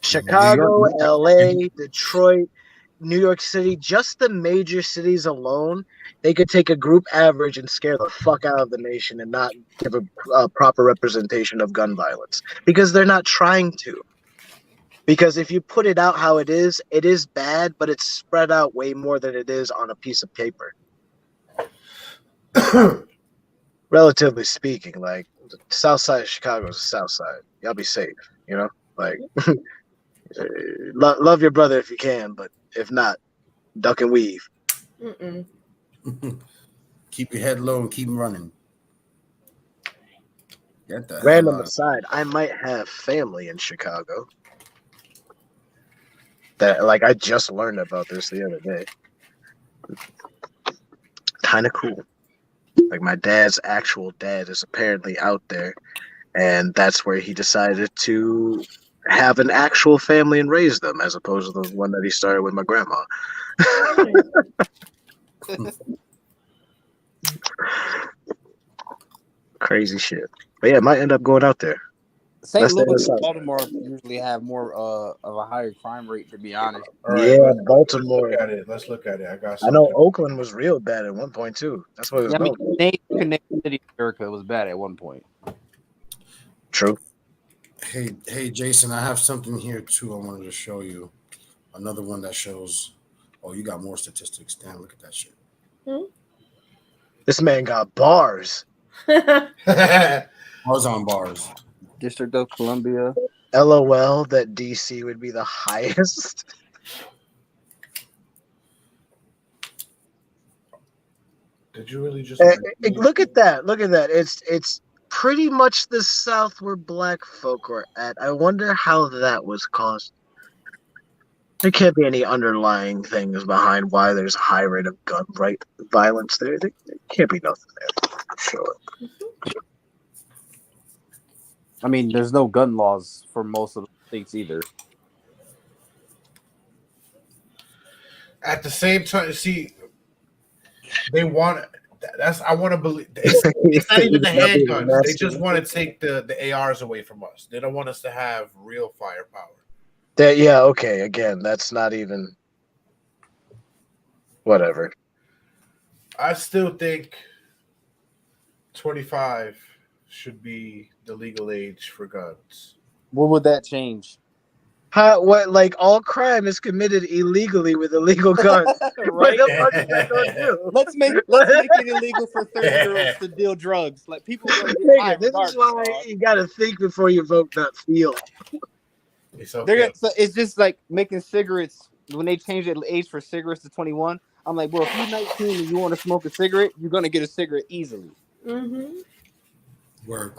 Chicago, LA, Detroit, New York City, just the major cities alone, they could take a group average and scare the fuck out of the nation and not give a proper representation of gun violence because they're not trying to. Because if you put it out how it is bad, but it's spread out way more than it is on a piece of paper. Relatively speaking, like the south side of Chicago is the south side. Y'all be safe, you know? Like, love your brother if you can, but if not, duck and weave. Mm-mm. Keep your head low and keep running. Get that. Random aside, I might have family in Chicago. That like I just learned about this the other day. Kind of cool. Like my dad's actual dad is apparently out there, and that's where he decided to have an actual family and raise them, as opposed to the one that he started with my grandma. Crazy shit. But yeah, it might end up going out there. St. Louis and Baltimore usually have more of a higher crime rate, to be honest. All right, yeah, Baltimore. Let's look at it. I got. I know Oakland was real bad at one point too. That's what it was known. Connecticut City, America was bad at one point. True. Hey, Jason, I have something here too. I wanted to show you another one that shows. Oh, you got more statistics. Damn, look at that shit. This man got bars. Bars on bars. District of Columbia. LOL that DC would be the highest. Did you really just look at that? Look at that. It's pretty much the South where black folk are at. I wonder how that was caused. There can't be any underlying things behind why there's a high rate of gun violence there. There can't be nothing there. Sure. I mean, there's no gun laws for most of the states either. At the same time, see, they want that's I want to believe it's not even the handguns. They just want to take the ARs away from us. They don't want us to have real firepower. Yeah, okay. Again, that's not even whatever. I still think 25 should be the legal age for guns. What would that change? What? Like all crime is committed illegally with illegal guns. Right? What the fuck is that gonna do? Let's make it illegal for 30-year-olds to deal drugs. Like people are gonna get high Nigga, this is regardless, why dog. you gotta think before you vote, not feel. It's okay. It's just like making cigarettes. When they change the age for cigarettes to 21, I'm like, bro, if you're 19 and you want to smoke a cigarette, you're gonna get a cigarette easily. Mm-hmm. Word.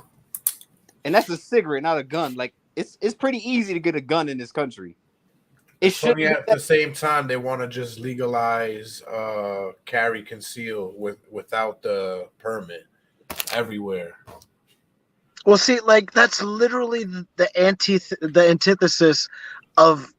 And that's a cigarette, not a gun. Like it's pretty easy to get a gun in this country. It should be At the same time, they want to just legalize carry conceal without the permit everywhere. Well, see, like that's literally the antithesis of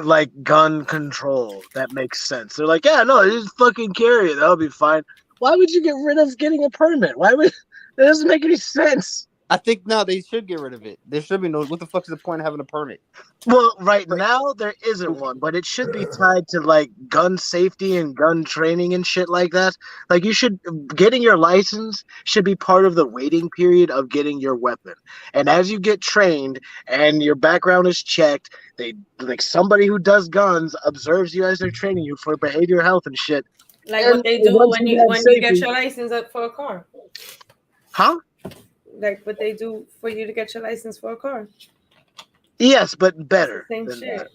like gun control. That makes sense. They're like, yeah, no, just fucking carry it. That'll be fine. Why would you get rid of getting a permit? Why would that doesn't make any sense? I think now they should get rid of it. There should be no. What the fuck is the point of having a permit? Well, right now there isn't one, but it should be tied to like gun safety and gun training and shit like that. Like you should getting your license should be part of the waiting period of getting your weapon. And as you get trained and your background is checked, they like somebody who does guns observes you as they're training you for behavioral health and shit. Like And what they do once when you you have when you get safety- your license up for a car. Huh? Like what they do for you to get your license for a car. Yes, but better Same than shit. that.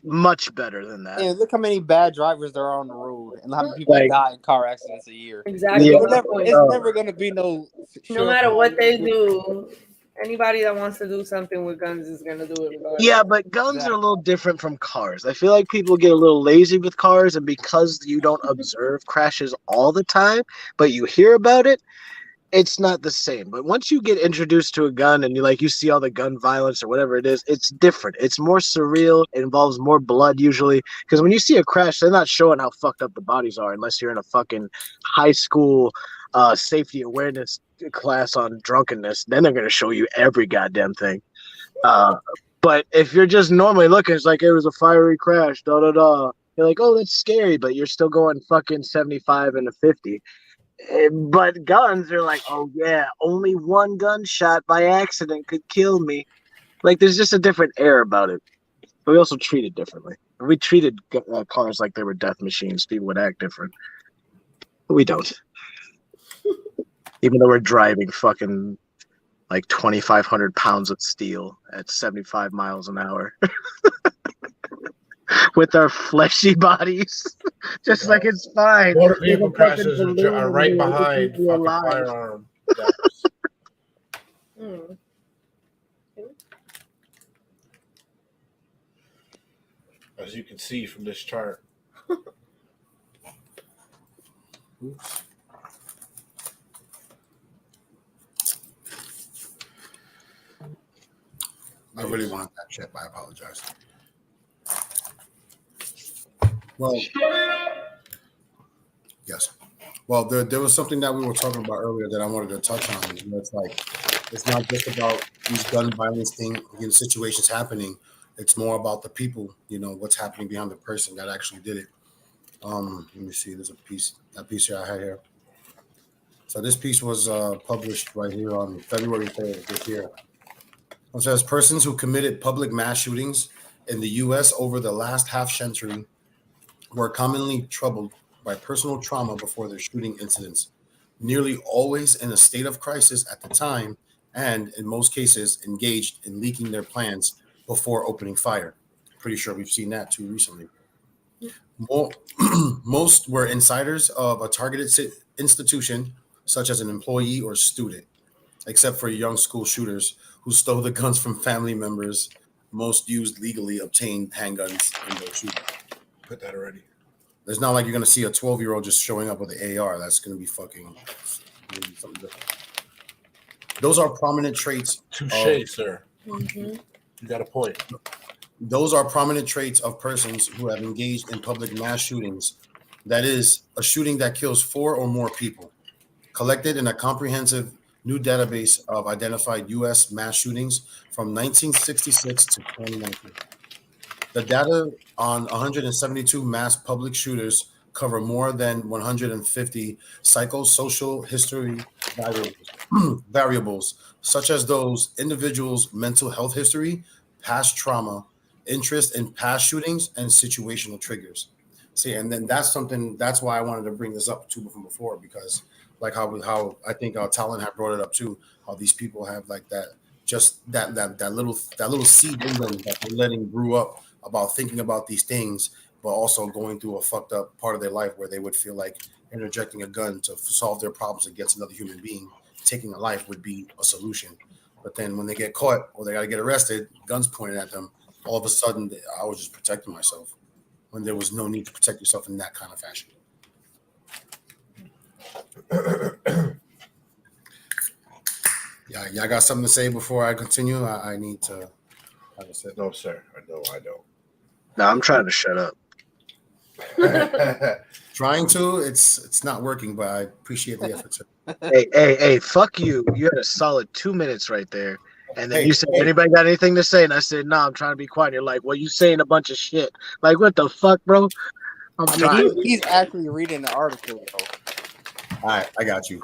Much better than that. And look how many bad drivers there are on the road, and how many people Like- die in car accidents a year. Exactly. Yeah. It's never gonna be no. No matter what they do, anybody that wants to do something with guns is gonna do it regardless. Yeah, but guns are a little different from cars. I feel like people get a little lazy with cars, and because you don't observe crashes all the time, but you hear about it, it's not the same. But once you get introduced to a gun and you see all the gun violence or whatever it is, it's different. It's more surreal. It involves more blood usually. Because when you see a crash, they're not showing how fucked up the bodies are unless you're in a fucking high school safety awareness class on drunkenness. Then they're gonna show you every goddamn thing. But if you're just normally looking, it's like it was a fiery crash, da da da. You're like, oh, that's scary, but you're still going fucking 75 and a 50. But guns are like, oh yeah, only one gunshot by accident could kill me. Like there's just a different air about it. But we also treat it differently. If we treated cars like they were death machines, people would act different. But we don't. Even though we're driving fucking like 2,500 pounds of steel at 75 miles an hour. With our fleshy bodies, just like it's fine. Motor vehicle Even fucking crashes balloon are right and behind keep you fucking alive. firearm deaths. Hmm. As you can see from this chart. I really wanted that chip. I apologize. Well, yes. Well, there was something that we were talking about earlier that I wanted to touch on. You know, it's like it's not just about these gun violence situations happening. It's more about the people. You know what's happening behind the person that actually did it. Let me see. There's that piece here I had here. So this piece was published right here on February 3rd of this year. It says persons who committed public mass shootings in the U.S. over the last half century were commonly troubled by personal trauma before their shooting incidents, nearly always in a state of crisis at the time, and in most cases engaged in leaking their plans before opening fire. Pretty sure we've seen that too recently. Most were insiders of a targeted institution, such as an employee or student, except for young school shooters who stole the guns from family members. Most used legally obtained handguns in their shooting. Put that already. It's not like you're going to see a 12-year-old just showing up with an AR. That's going to be fucking something different. Those are prominent traits. Touche, sir. Mm-hmm. You got a point. Those are prominent traits of persons who have engaged in public mass shootings. That is, a shooting that kills 4 or more people. Collected in a comprehensive new database of identified U.S. mass shootings from 1966 to 2019. The data on 172 mass public shooters cover more than 150 psychosocial history variables, such as those individuals' mental health history, past trauma, interest in past shootings, and situational triggers. See, and then that's why I wanted to bring this up too from before, because like how I think Talon had brought it up too, how these people have like that little seed in them that they're letting brew up about thinking about these things, but also going through a fucked up part of their life where they would feel like interjecting a gun to solve their problems against another human being, taking a life would be a solution. But then when they get caught or they got to get arrested, guns pointed at them, all of a sudden I was just protecting myself when there was no need to protect yourself in that kind of fashion. Yeah, y'all got something to say before I continue? I need to. Like I said, No, sir. I know. I don't. No, I'm trying to shut up. Trying to, it's not working, but I appreciate the effort, sir. Hey, fuck you. You had a solid 2 minutes right there. And then Hey, you said, hey. anybody got anything to say? And I said, nah, I'm trying to be quiet. And you're like, well, you saying a bunch of shit. Like, what the fuck, bro? I'm I trying. mean, he's actually reading the article though. All right, I got you.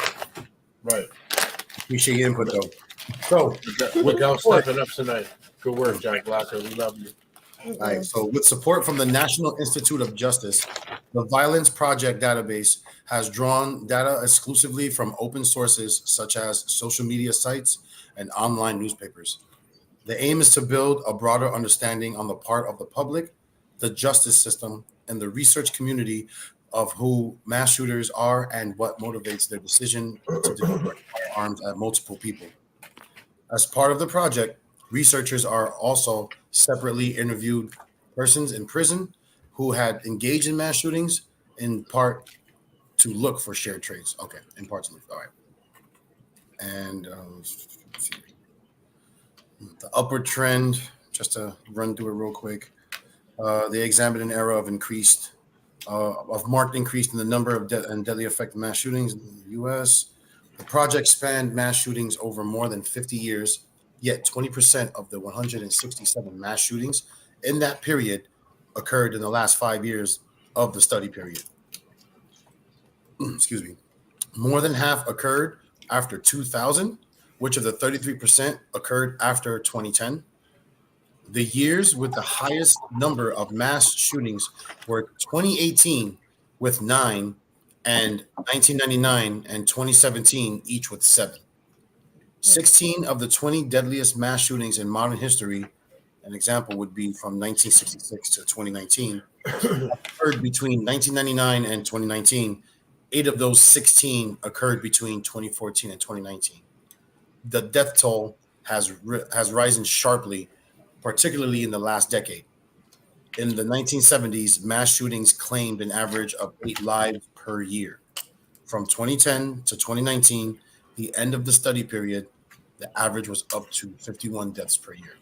Right. Appreciate your input, though. So, Miguel stepping up tonight. Good work, Jack Blacker. We love you. all right, so with support from the National Institute of Justice, the Violence Project database has drawn data exclusively from open sources such as social media sites and online newspapers. The aim is to build a broader understanding on the part of the public, the justice system, and the research community of who mass shooters are and what motivates their decision to deploy firearms at multiple people. As part of the project, researchers are also separately interviewed persons in prison who had engaged in mass shootings, in part to look for shared traits. Okay, in part to look. All right. And let's see. The upward trend, just to run through it real quick. They examined an era of marked increase in the number of and deadly effect of mass shootings in the U.S. The project spanned mass shootings over more than 50 years, yet 20% of the 167 mass shootings in that period occurred in the last 5 years of the study period. Excuse me. More than half occurred after 2000, which of the 33% occurred after 2010. The years with the highest number of mass shootings were 2018 with 9 and 1999 and 2017, each with 7. 16 of the 20 deadliest mass shootings in modern history, an example would be from 1966 to 2019, occurred between 1999 and 2019. 8 of those 16 occurred between 2014 and 2019. The death toll has risen sharply, particularly in the last decade. In the 1970s, mass shootings claimed an average of 8 lives per year. From 2010 to 2019, the end of the study period, the average was up to 51 deaths per year.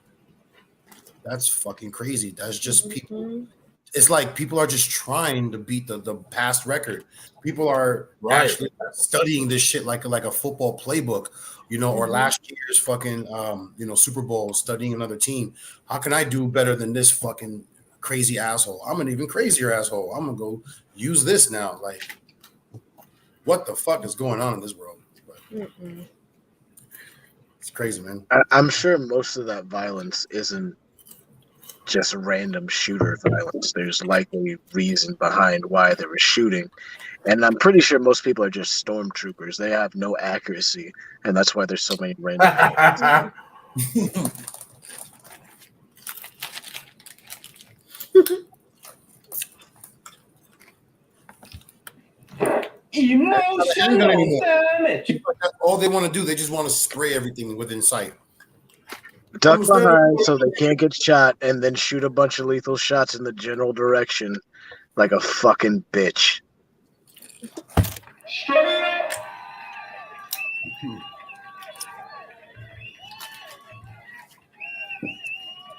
That's fucking crazy. That's just people. It's like people are just trying to beat the past record. People are actually studying this shit like a football playbook, or last year's fucking Super Bowl, studying another team. How can I do better than this fucking crazy asshole? I'm an even crazier asshole. I'm gonna go use this now. Like, what the fuck is going on in this world? But it's crazy, man. I'm sure most of that violence isn't just random shooter violence. There's likely reason behind why they were shooting. And I'm pretty sure most people are just stormtroopers. They have no accuracy. And that's why there's so many random Emotional damage. All they want to do, they just want to spray everything within sight. duck behind so they can't get shot, and then shoot a bunch of lethal shots in the general direction like a fucking bitch.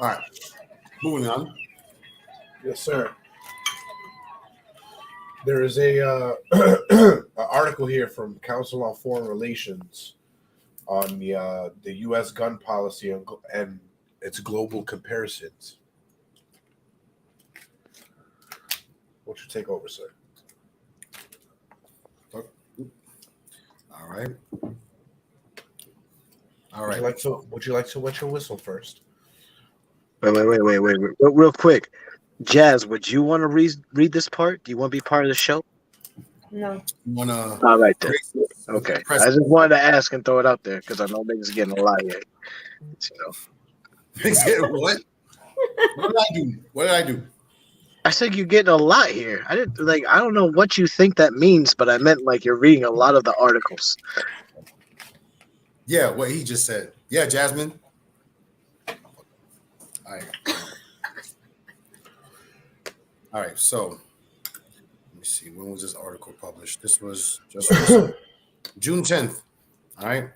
All right, moving on. Yes, sir. There is a an article here from Council on Foreign Relations on the U.S. gun policy and its global comparisons. What's your take over, sir? All right. Would you like to wet your whistle first? Wait. Real quick. Jazz, would you want to read this part? Do you want to be part of the show? No. You wanna? All right then. Okay. I just wanted to ask and throw it out there because I know niggas getting a lot here. What? What did I do? I said you're getting a lot here. I don't know what you think that means, but I meant like you're reading a lot of the articles. Yeah, what he just said. Yeah, Jasmine. All right, so let me see. When was this article published? This was just June 10th. All right.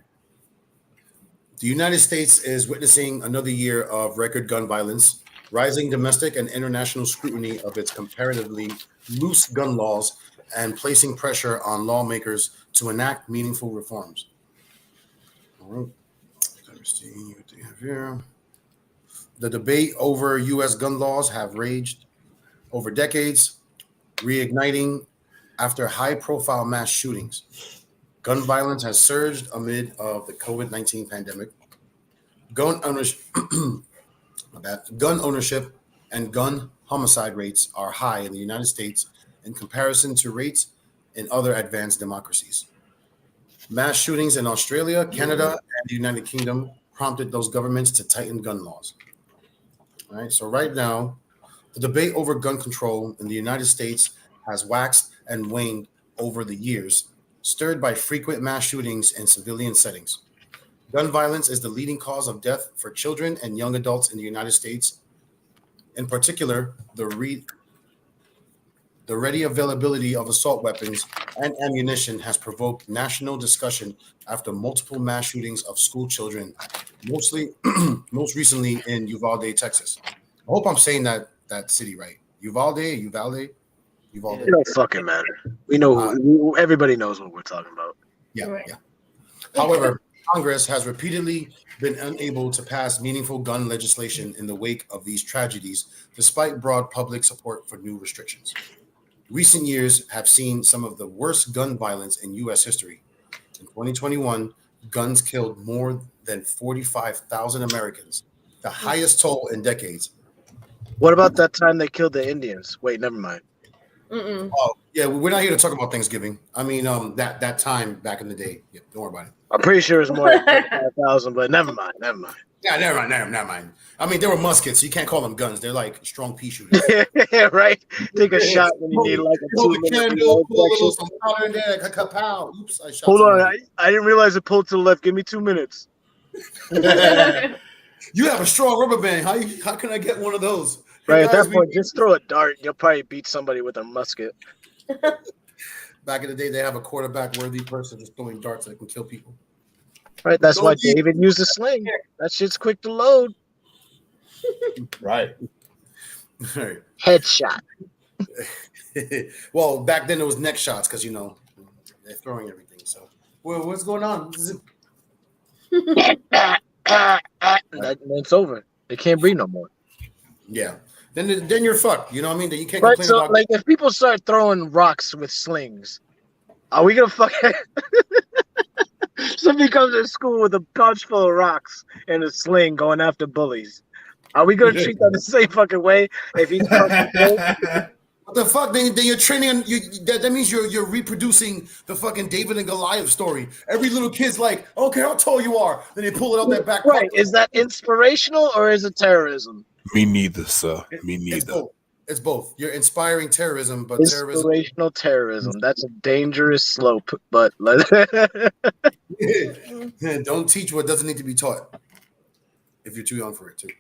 The United States is witnessing another year of record gun violence, rising domestic and international scrutiny of its comparatively loose gun laws, and placing pressure on lawmakers to enact meaningful reforms. All right. Let's see what they have here. The debate over U.S. gun laws have raged over decades, reigniting after high-profile mass shootings. Gun violence has surged amid of the COVID-19 pandemic. Gun ownership, gun ownership and gun homicide rates are high in the United States in comparison to rates in other advanced democracies. Mass shootings in Australia, Canada, and the United Kingdom prompted those governments to tighten gun laws. All right, so right now, the debate over gun control in the United States has waxed and waned over the years, stirred by frequent mass shootings in civilian settings. Gun violence is the leading cause of death for children and young adults in the United States. In particular, the ready availability of assault weapons and ammunition has provoked national discussion after multiple mass shootings of school children, most recently in Uvalde, Texas. I hope I'm saying that city right. Uvalde. It don't fucking matter. We know everybody knows what we're talking about. Yeah. However, Congress has repeatedly been unable to pass meaningful gun legislation in the wake of these tragedies, despite broad public support for new restrictions. Recent years have seen some of the worst gun violence in U.S. history. In 2021, guns killed more than 45,000 Americans, the highest toll in decades. What about that time they killed the Indians? Wait, never mind. Oh, yeah, we're not here to talk about Thanksgiving. I mean, that time back in the day. Yeah, don't worry about it. I'm pretty sure it's more than 5,000, but never mind. Yeah, never mind. I mean, they were muskets, so you can't call them guns. They're like strong pea shooters. Yeah, right. Take a shot when you need like a 2-minute reload section. Oops, I shot. Hold on, I didn't realize it pulled to the left. Give me 2 minutes. You have a strong rubber band. How can I get one of those? Right, at that point, just throw a dart. You'll probably beat somebody with a musket. Back in the day, they have a quarterback-worthy person just throwing darts that can kill people. Right, that's why David used a sling. That shit's quick to load. Right. Headshot. Well, back then it was neck shots because they're throwing everything. So, well, what's going on? It's over. They can't breathe no more. Yeah. Then you're fucked. You know what I mean? Then you can't right. complain So, about. like, if people start throwing rocks with slings, are we gonna fucking? Somebody comes to school with a pouch full of rocks and a sling going after bullies. Are we gonna treat that the same fucking way? If he's what the fuck? Then you're training. That means you're reproducing the fucking David and Goliath story. Every little kid's like, okay, how tall you are. Then they pull it out that back. Right? Is that inspirational or is it terrorism? Me neither, sir. Me neither. It's both. You're inspiring terrorism, but inspirational terrorism. That's a dangerous slope. But don't teach what doesn't need to be taught. If you're too young for it, too.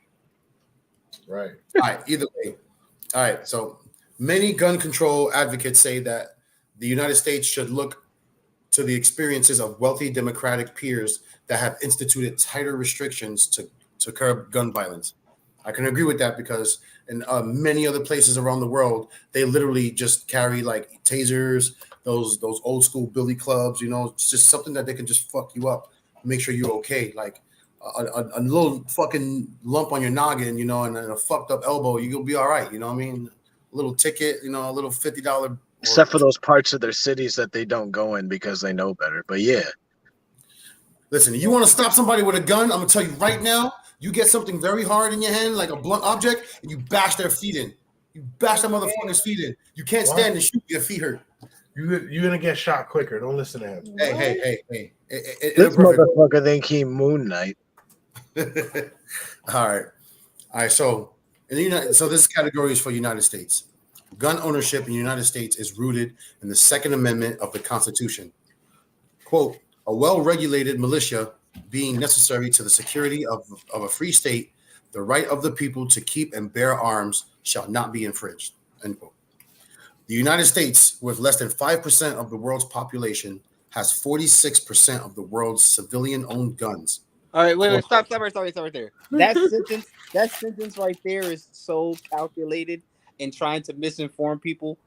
Right. All right. Either way. All right. So many gun control advocates say that the United States should look to the experiences of wealthy democratic peers that have instituted tighter restrictions to curb gun violence. I can agree with that because in many other places around the world, they literally just carry like tasers, those old school billy clubs. It's just something that they can just fuck you up, make sure you're okay. Like a little fucking lump on your noggin, and a fucked up elbow, you'll be all right. You know what I mean? A little ticket, a little $50. Except for those parts of their cities that they don't go in because they know better. But yeah. Listen, you want to stop somebody with a gun? I'm gonna tell you right now. You get something very hard in your hand, like a blunt object, and you bash their feet in. You bash that motherfucker's feet in. You can't stand and shoot, your feet hurt. You're gonna get shot quicker. Don't listen to him. Hey. This motherfucker think he Moon Knight. All right. So this category is for United States. Gun ownership in the United States is rooted in the Second Amendment of the Constitution. Quote, a well-regulated militia being necessary to the security of a free state, the right of the people to keep and bear arms shall not be infringed. End quote. The United States, with less than 5% of the world's population, has 46% of the world's civilian-owned guns. All right, wait, stop right there. That sentence right there is so calculated in trying to misinform people.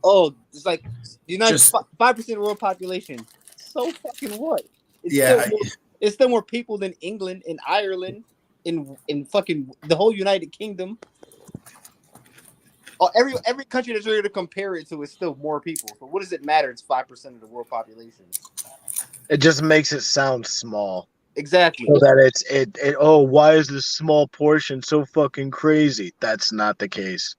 oh, it's like the United Just- 5% of the world population. So fucking what? It's Yeah, it's still more people than England and Ireland in fucking the whole United Kingdom. Oh, every country that's ready to compare it to is still more people. So what does it matter? It's 5% of the world population. It just makes it sound small. Exactly. So that it oh, why is this small portion so fucking crazy? That's not the case.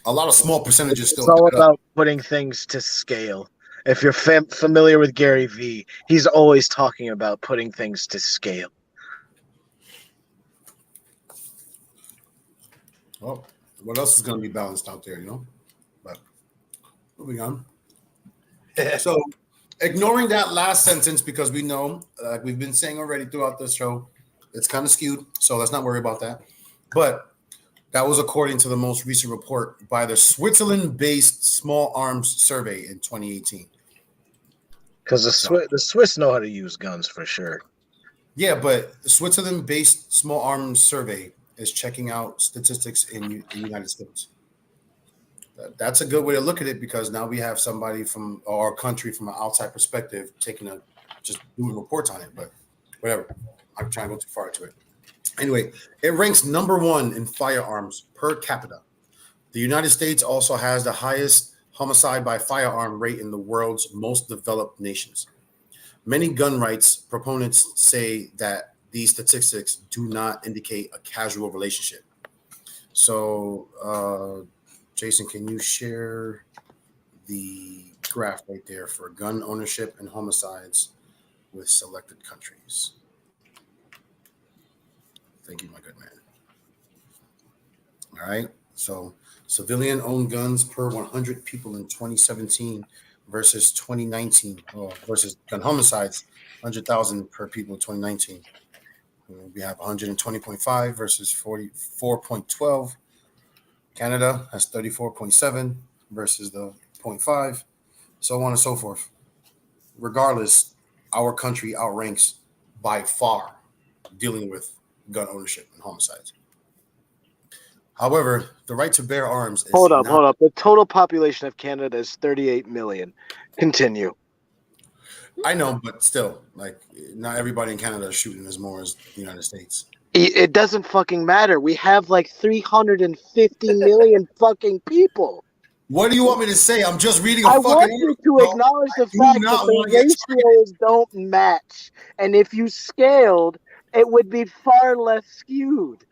a lot of small percentages still. It's all pick it up. about putting things to scale. If you're familiar with Gary Vee, he's always talking about putting things to scale. Well, what else is going to be balanced out there, you know? But moving on. So, ignoring that last sentence because we know, like we've been saying already throughout the show, it's kind of skewed. So let's not worry about that. But that was according to the most recent report by the Switzerland-based Small Arms Survey in 2018. Because the Swiss know how to use guns for sure. Yeah, but the Switzerland-based Small Arms Survey is checking out statistics in the United States. That's a good way to look at it because now we have somebody from our country from an outside perspective just doing reports on it. But whatever, I'm trying to go too far into it. Anyway, it ranks number 1 in firearms per capita. The United States also has the highest homicide by firearm rate in the world's most developed nations. Many gun rights proponents say that these statistics do not indicate a casual relationship. So, Jason, can you share the graph right there for gun ownership and homicides with selected countries? Thank you, my good man. All right. So civilian-owned guns per 100 people in 2017 versus 2019, versus gun homicides, 100,000 per people in 2019. We have 120.5 versus 44.12. Canada has 34.7 versus the 0.5, so on and so forth. Regardless, our country outranks by far dealing with gun ownership and homicides. However, the right to bear arms is Hold up. The total population of Canada is 38 million. Continue. I know, but still, like, not everybody in Canada is shooting as more as the United States. It doesn't fucking matter. We have like 350 million fucking people. What do you want me to say? I'm just reading I want you to acknowledge the fact that the ratios don't match. And if you scaled, it would be far less skewed.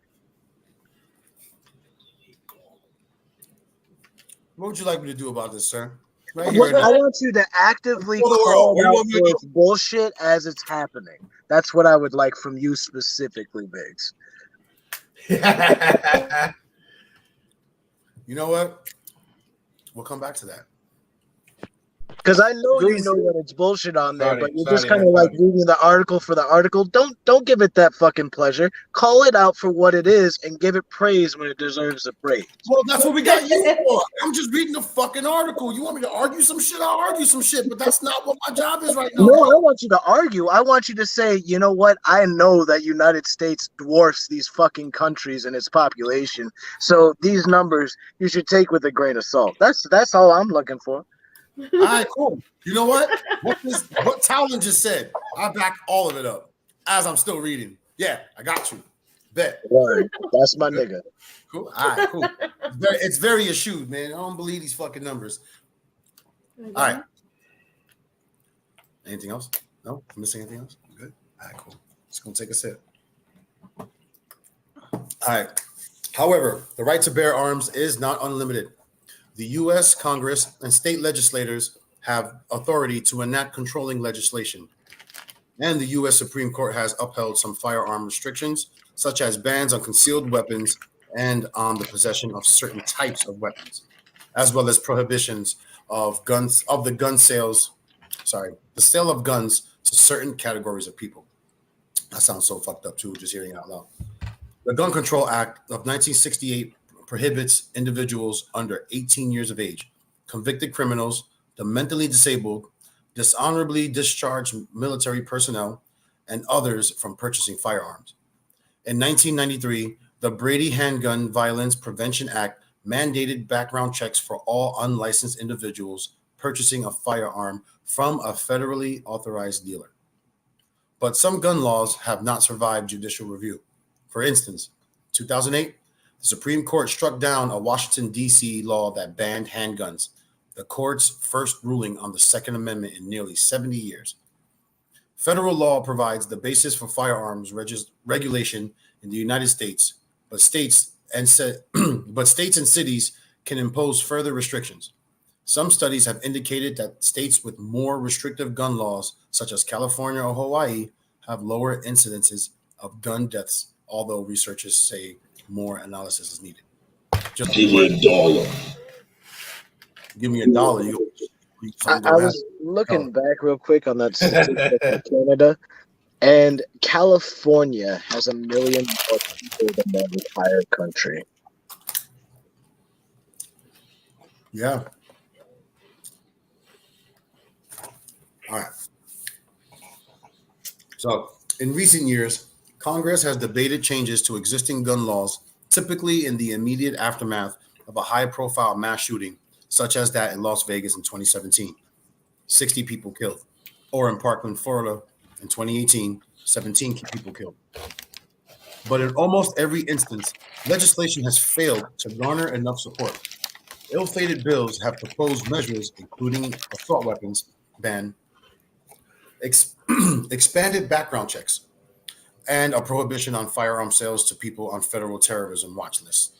What would you like me to do about this, sir? Right I here. want you to actively call it out for its bullshit as it's happening. That's what I would like from you specifically, Biggs. You know what? We'll come back to that. Because I know you know that it's bullshit on there, but you're just kind of Sorry. like reading the article for the article. Don't give it that fucking pleasure. Call it out for what it is and give it praise when it deserves the praise. Well, that's what we got you for. I'm just reading the fucking article. You want me to argue some shit? I'll argue some shit, but that's not what my job is right now. No, I want you to argue. I want you to say, you know what? I know that United States dwarfs these fucking countries in its population. So these numbers you should take with a grain of salt. That's all I'm looking for. All right, cool. You know what? What Talon just said, I back all of it up as I'm still reading. Yeah, I got you. Bet. Word. That's my nigga. Cool. All right, cool. It's very eschewed, man. I don't believe these fucking numbers. All right. Anything else? No? I'm missing anything else? Good. All right, cool. Just gonna take a sip. All right. However, the right to bear arms is not unlimited. The U.S. Congress and state legislators have authority to enact controlling legislation. And the U.S. Supreme Court has upheld some firearm restrictions, such as bans on concealed weapons and on the possession of certain types of weapons, as well as prohibitions of the sale of guns to certain categories of people. That sounds so fucked up too, just hearing it out loud. The Gun Control Act of 1968 prohibits individuals under 18 years of age, convicted criminals, the mentally disabled, dishonorably discharged military personnel, and others from purchasing firearms. In 1993, the Brady Handgun Violence Prevention Act mandated background checks for all unlicensed individuals purchasing a firearm from a federally authorized dealer. But some gun laws have not survived judicial review. For instance, 2008, the Supreme Court struck down a Washington, D.C. law that banned handguns, the court's first ruling on the Second Amendment in nearly 70 years. Federal law provides the basis for firearms regulation in the United States, but states and cities can impose further restrictions. Some studies have indicated that states with more restrictive gun laws, such as California or Hawaii, have lower incidences of gun deaths, although researchers say more analysis is needed. Just give me $1. Give me $1. I was looking back real quick on that statistic for Canada, and California has 1 million more people than the entire country. Yeah. All right. So, in recent years, Congress has debated changes to existing gun laws, typically in the immediate aftermath of a high-profile mass shooting, such as that in Las Vegas in 2017, 60 people killed, or in Parkland, Florida in 2018, 17 people killed. But in almost every instance, legislation has failed to garner enough support. Ill-fated bills have proposed measures, including assault weapons ban, expanded background checks, and a prohibition on firearm sales to people on federal terrorism watch lists.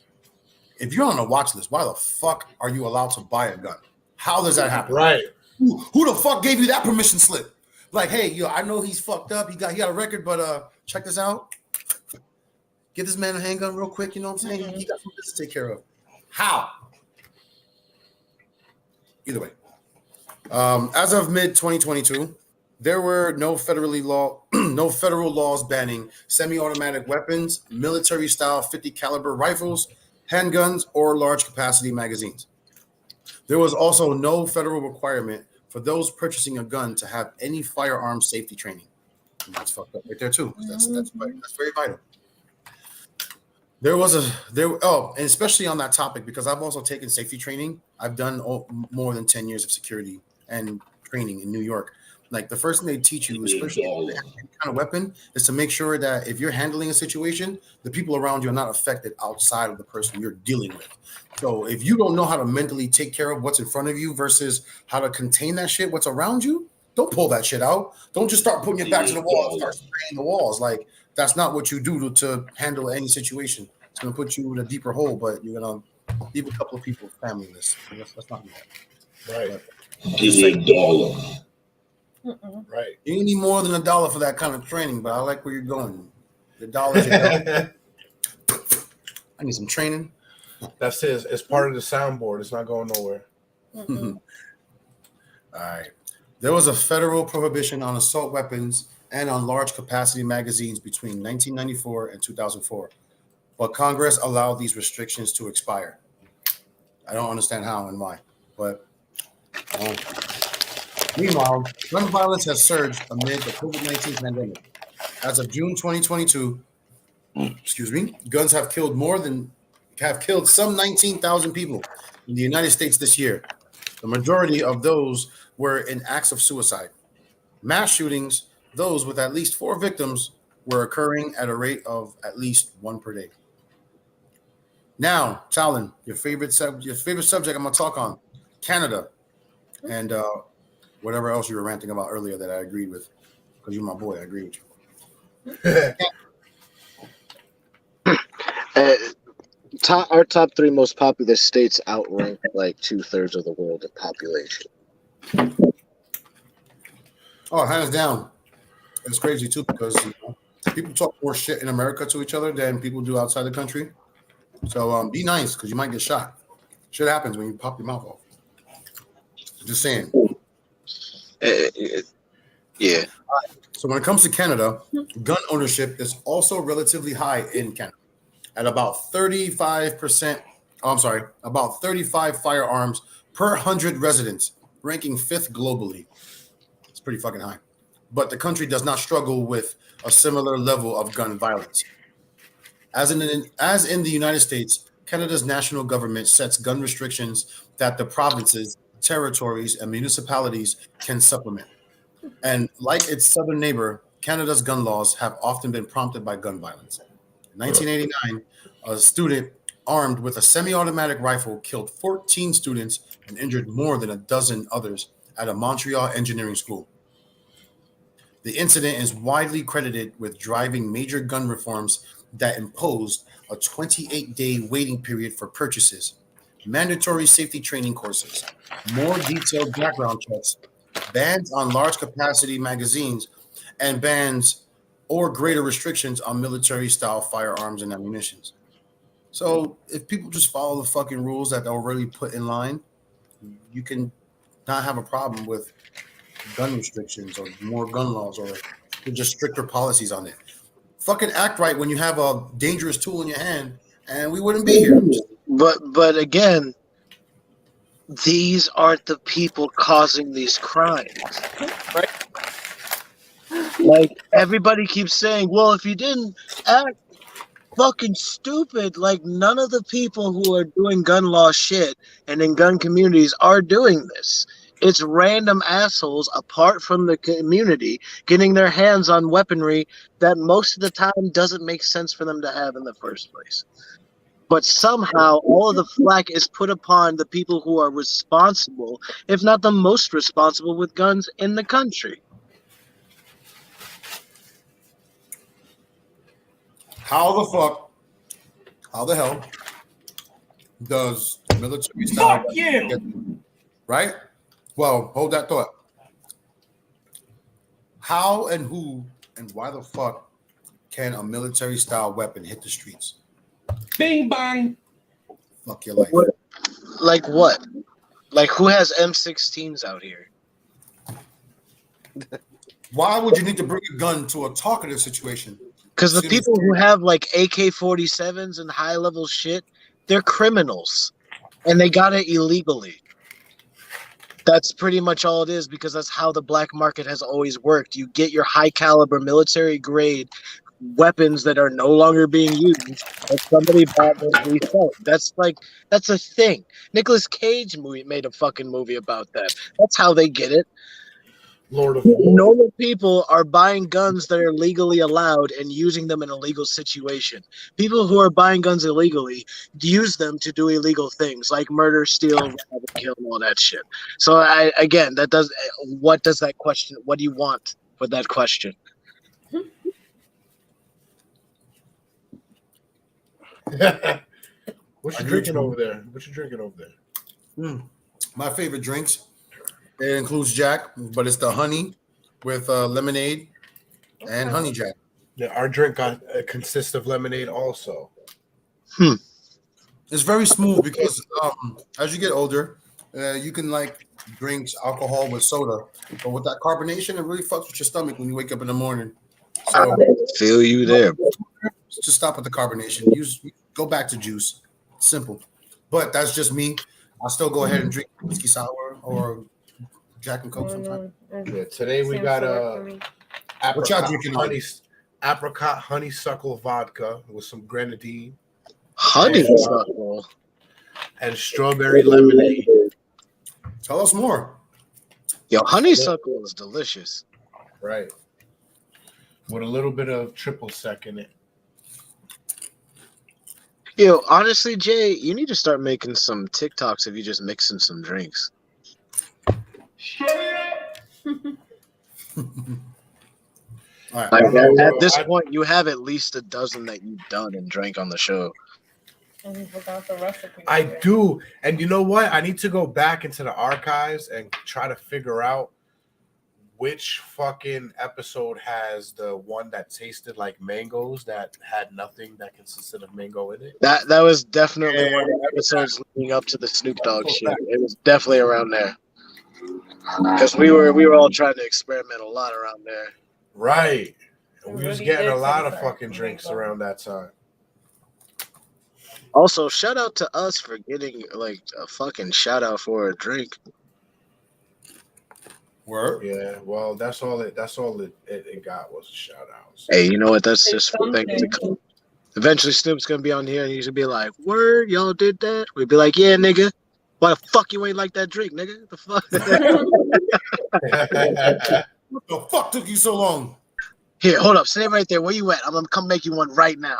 If you're on a watch list, why the fuck are you allowed to buy a gun? How does that happen? Right. Who the fuck gave you that permission slip? Like, hey, yo, I know he's fucked up. He got a record, but check this out. Get this man a handgun real quick. You know what I'm saying? He got some business to take care of. How? Either way, as of mid 2022, there were no federal laws banning semi-automatic weapons, military-style 50 caliber rifles, handguns, or large capacity magazines. There was also no federal requirement for those purchasing a gun to have any firearm safety training. And that's fucked up right there too. That's very vital. And especially on that topic, because I've also taken safety training. I've done more than 10 years of security and training in New York. Like, the first thing they teach you, especially any kind of weapon, is to make sure that if you're handling a situation, the people around you are not affected outside of the person you're dealing with. So if you don't know how to mentally take care of what's in front of you versus how to contain that shit, what's around you, don't pull that shit out. Don't just start putting your back to the wall and start spraying the walls. Like, that's not what you do to handle any situation. It's going to put you in a deeper hole, but you're going to leave a couple of people familyless. That's not good. Right. Give me $1. Right. You need more than $1 for that kind of training, but I like where you're going. The $1 I need some training. That's it. It's part of the soundboard. It's not going nowhere. All right. There was a federal prohibition on assault weapons and on large capacity magazines between 1994 and 2004, but Congress allowed these restrictions to expire. I don't understand how and why, but meanwhile, gun violence has surged amid the COVID-19 pandemic. As of June 2022, guns have killed some 19,000 people in the United States this year. The majority of those were in acts of suicide. Mass shootings, those with at least 4 victims, were occurring at a rate of at least 1 per day. Now, Talon, your favorite subject I'm going to talk on, Canada, and whatever else you were ranting about earlier that I agreed with, because you're my boy. I agree with you. Our top 3 most populous states outrank like 2/3 of the world in population. Oh, hands down. It's crazy too, because people talk more shit in America to each other than people do outside the country. So be nice, because you might get shot. Shit happens when you pop your mouth off. Just saying. Yeah. So when it comes to Canada, gun ownership is also relatively high in Canada, at about 35%. About 35 firearms per 100 residents, ranking 5th globally. It's pretty fucking high. But the country does not struggle with a similar level of gun violence. As in the United States, Canada's national government sets gun restrictions that the provinces, territories, and municipalities can supplement. And like its southern neighbor, Canada's gun laws have often been prompted by gun violence. In 1989, a student armed with a semi-automatic rifle killed 14 students and injured more than a dozen others at a Montreal engineering school. The incident is widely credited with driving major gun reforms that imposed a 28-day waiting period for purchases, mandatory safety training courses, more detailed background checks, bans on large capacity magazines, and bans or greater restrictions on military-style firearms and ammunition. So if people just follow the fucking rules that they're already put in line, you can not have a problem with gun restrictions or more gun laws or just stricter policies on it. Fucking act right when you have a dangerous tool in your hand, and we wouldn't be here. But again, these aren't the people causing these crimes. Right. Like, everybody keeps saying, well, if you didn't act fucking stupid, like, none of the people who are doing gun law shit and in gun communities are doing this. It's random assholes apart from the community getting their hands on weaponry that most of the time doesn't make sense for them to have in the first place. But somehow all of the flack is put upon the people who are responsible, if not the most responsible, with guns in the country. How the hell does military style get, right? Well, hold that thought. How and who and why the fuck can a military style weapon hit the streets? Bing bang. Fuck your life. Like what? Like who has M16s out here? Why would you need to bring a gun to a talkative situation? Because the people who have like AK-47s and high level shit, they're criminals, and they got it illegally. That's pretty much all it is, because that's how the black market has always worked. You get your high caliber military grade weapons that are no longer being used, and somebody bought those resell. That's a thing. Nicolas Cage made a fucking movie about that. That's how they get it. Lord of War. Normal people are buying guns that are legally allowed and using them in a legal situation. People who are buying guns illegally use them to do illegal things like murder, steal, rob, and kill, and all that shit. So what does that question? What do you want with that question? What you drinking over there? My favorite drinks. It includes Jack, but it's the honey with lemonade and honey Jack. Yeah, our drink consists of lemonade also. It's very smooth because as you get older, you can like drink alcohol with soda, but with that carbonation, it really fucks with your stomach when you wake up in the morning. So I feel you there. Just stop at the carbonation. Go back to juice. Simple. But that's just me. I'll still go ahead and drink whiskey sour or Jack and Coke sometimes. Yeah, today we got apricot honeysuckle vodka with some grenadine. Honeysuckle and strawberry lemonade. Tell us more. Yo, honeysuckle is delicious. Right. With a little bit of triple sec in it. Yo, honestly, Jay, you need to start making some TikToks if you just mixing some drinks. All right. At this point, you have at least a dozen that you've done and drank on the show. And he forgot the recipe. I do. And you know what? I need to go back into the archives and try to figure out which fucking episode has the one that tasted like mangoes that had nothing that consisted of mango in it. That was definitely one of the episodes leading up to the Snoop Dogg shit. It was definitely around there. Because we were all trying to experiment a lot around there. Right. And we was getting a lot of fucking drinks around that time. Also, shout out to us for getting like a fucking shout out for a drink. Word? Yeah, well, that's all it got was a shout out. Hey, you know what? That's just thanks to Eventually, Snoop's gonna be on here, and he's gonna be like, "Word, y'all did that?" We'd be like, "Yeah, nigga. Why the fuck you ain't like that drink, nigga? The fuck?" What the fuck took you so long? Here, hold up, stay right there. Where you at? I'm gonna come make you one right now.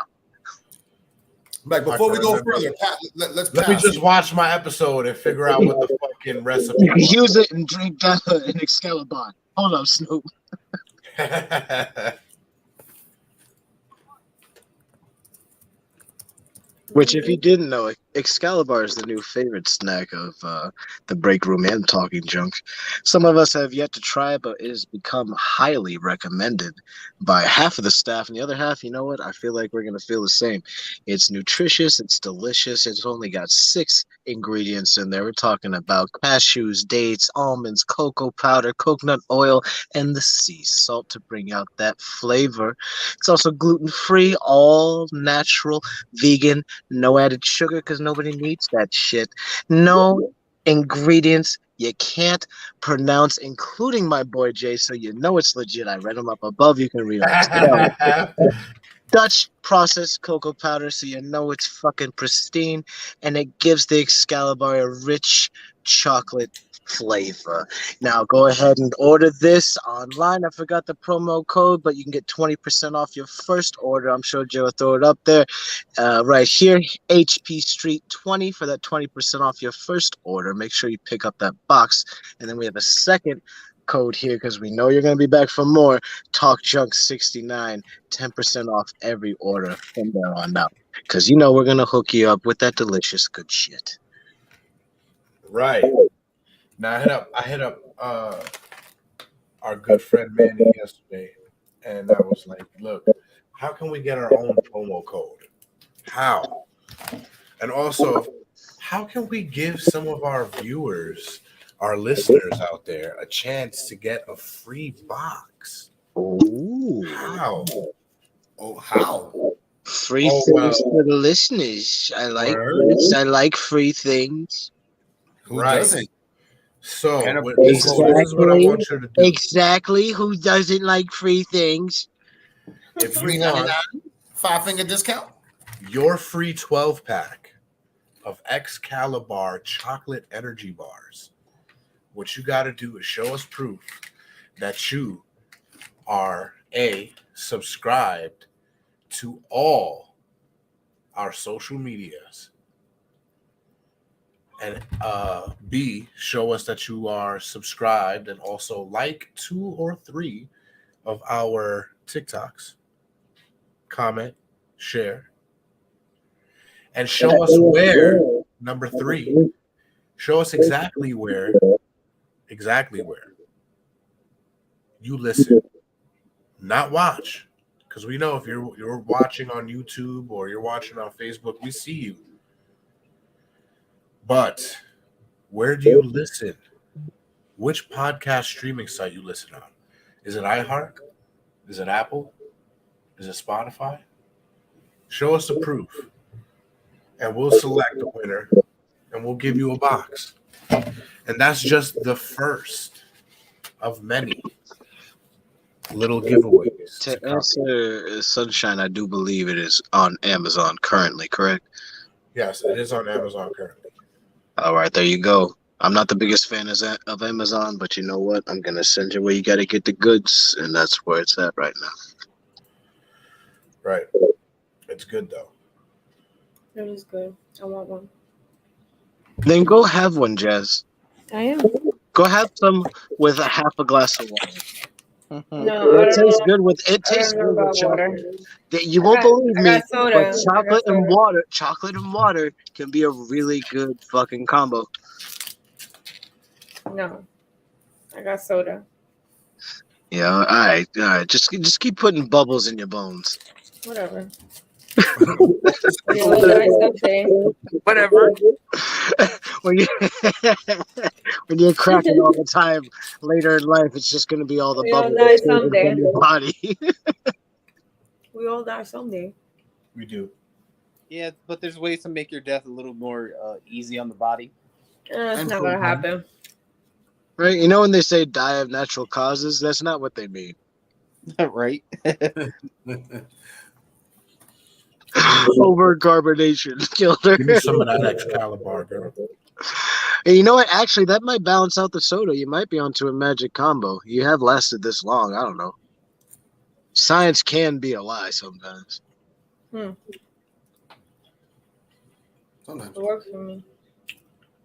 Like before we go further, let's Let me pass. just watch my episode and figure out what the fucking recipe was. Use it and drink that in Excalibur. Hold up, Snoop. Which, if you didn't know, Excalibur is the new favorite snack of the break room and talking junk. Some of us have yet to try it, but it has become highly recommended by half of the staff. And the other half, you know what? I feel like we're going to feel the same. It's nutritious. It's delicious. It's only got 6 ingredients in there. We're talking about cashews, dates, almonds, cocoa powder, coconut oil, and the sea salt to bring out that flavor. It's also gluten-free, all natural, vegan, no added sugar because nobody needs that shit. No ingredients you can't pronounce, including my boy Jay, so you know it's legit. I read them up above. You can read them. Dutch processed cocoa powder, so you know it's fucking pristine, and it gives the Excalibur a rich chocolate flavor. Now go ahead and order this online. I forgot the promo code, but you can get 20% off your first order. I'm sure Joe will throw it up there. Right here, HP Street 20 for that 20% off your first order. Make sure you pick up that box. And then we have a second code here because we know you're going to be back for more. Talk Junk 69, 10% off every order from there on out. Because you know we're going to hook you up with that delicious good shit. Right. Now I hit up our good friend Manny yesterday, and I was like, "Look, how can we get our own promo code? How? And also, how can we give some of our viewers, our listeners out there, a chance to get a free box? Ooh. How? Oh, how? Free things for the listeners. I like this. I like free things. Who doesn't? So Exactly. this is what I want you to do. Exactly. Who doesn't like free things? If you want $5 discount, your free 12-pack of Excalibur chocolate energy bars, what you got to do is show us proof that you are subscribed to all our social medias, and B, show us that you are subscribed and also like 2 or 3 of our TikToks, comment, share, and show us where, number 3, show us exactly where you listen, not watch, because we know if you're watching on YouTube or you're watching on Facebook, we see you. But where do you listen? Which podcast streaming site you listen on? Is it iHeart? Is it Apple? Is it Spotify? Show us the proof, and we'll select the winner, and we'll give you a box. And that's just the first of many little giveaways. To answer Sunshine, I do believe it is on Amazon currently, correct? Yes, it is on Amazon currently. All right, there you go. I'm not the biggest fan of Amazon, but you know what? I'm going to send you where you got to get the goods, and that's where it's at right now. Right. It's good, though. It is good. I want one. Then go have one, Jazz. I am. Go have some with a half a glass of water. No, It tastes good with chocolate. You won't believe me, but chocolate and water can be a really good fucking combo. No, I got soda. Yeah, all right. Just keep putting bubbles in your bones. Whatever. You'll die someday. Whatever. when you're cracking all the time later in life, it's just going to be all the We all bubbles die someday. in your body. We all die someday. We do. Yeah, but there's ways to make your death a little more easy on the body. It's not gonna happen. Right? You know when they say die of natural causes, that's not what they mean. Right? Over carbonation killed her. Give me some of that Excalibur, girl. And you know what? Actually, that might balance out the soda. You might be onto a magic combo. You have lasted this long. I don't know. Science can be a lie sometimes. Sometimes. It works for me.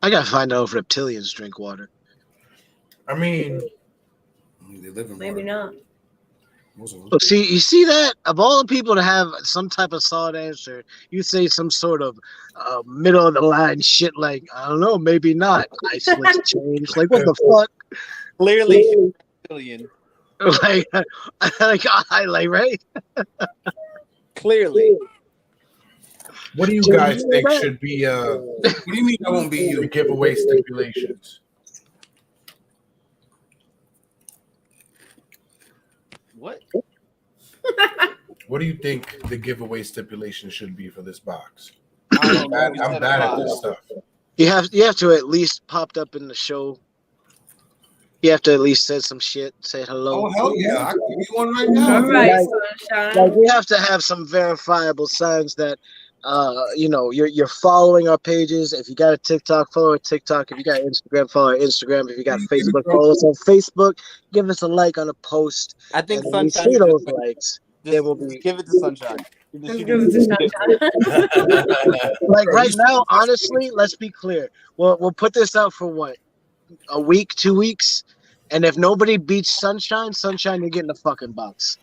I gotta find out if reptilians drink water. I mean, They live in Maybe water. not. Most of them. So see, you see that of all the people to have some type of solid answer, you say some sort of middle of the line shit like I don't know, maybe not. Iceland's changed. Like what the fuck? Clearly, billion. like right? Clearly. what do you guys think should be What do you mean I won't be the you? giveaway stipulations? What? What do you think the giveaway stipulation should be for this box? I don't know. I'm bad at this stuff. You have to at least popped up in the show. You have to at least say some shit, say hello. Oh hell yeah! I can give you one right now. All right, Like sunshine. we have to have some verifiable signs that you're following our pages. If you got a TikTok, follow our TikTok. If you got Instagram, follow our Instagram. If you got Facebook, follow us on Facebook. Give us a like on a post. I think And when we Sunshine see those just- likes, Just, then we'll just be give it to Sunshine. Let's give it to sunshine. like right now. Honestly, let's be clear. We'll put this out for what, a week, 2 weeks, and if nobody beats Sunshine, you're getting the fucking box.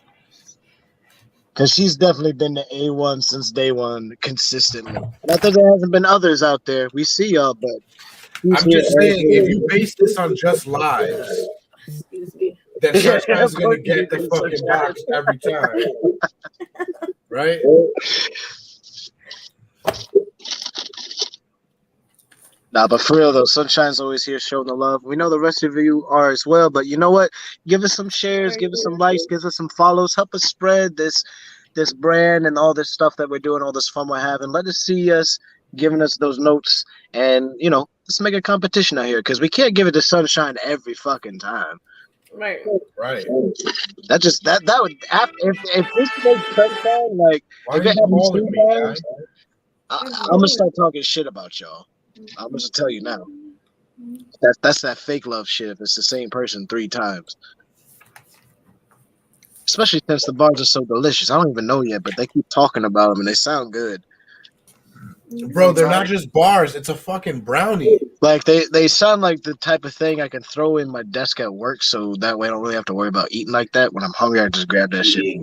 Because she's definitely been the A1 since day one, consistently. Not that there hasn't been others out there. We see y'all, but I'm just saying, if you base this on just lives, Excuse me. then Sunshine's gonna get the fucking box every time, right? Nah, but for real though, Sunshine's always here showing the love. We know the rest of you are as well, but you know what? Give us some shares, give us some likes, give us some follows, help us spread this brand and all this stuff that we're doing, all this fun we're having. Let us see us giving us those notes, and let's make a competition out here because we can't give it to Sunshine every fucking time. Right. Right. That would if this makes Sunshine like Why if are it you happens calling 2 me, guy? times, I'm gonna start talking shit about y'all. I'm gonna tell you now. That's that fake love shit. If it's the same person 3 times, especially since the bars are so delicious. I don't even know yet, but they keep talking about them and they sound good. Bro, they're not just bars. It's a fucking brownie. Like they sound like the type of thing I can throw in my desk at work, so that way I don't really have to worry about eating like that. When I'm hungry, I just grab that shit.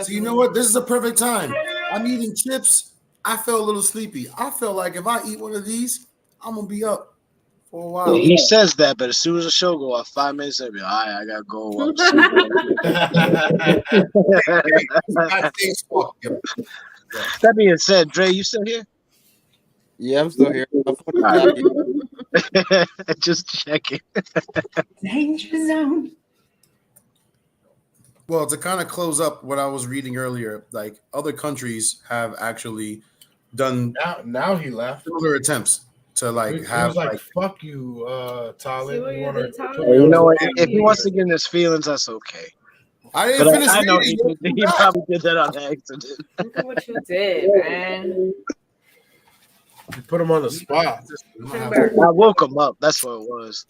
So you know what? This is a perfect time. I'm eating chips. I feel a little sleepy. I feel like if I eat one of these, I'm gonna be up for a while. He says that, but as soon as the show go off, 5 minutes, I'll be all right. I gotta go. That being said, Dre, you still here? Yeah, I'm still here. Just checking. Danger zone. Well, to kind of close up what I was reading earlier, like other countries have actually done now he left. similar attempts to like He have was like fuck you, Talon. what You you wanna did, Talon? put me You on know the what? phone? If he wants to get in his feelings, that's okay. I didn't But finish I know reading. he probably did that on accident. Look at what you did, man. You put him on the spot. I woke him up. That's what it was.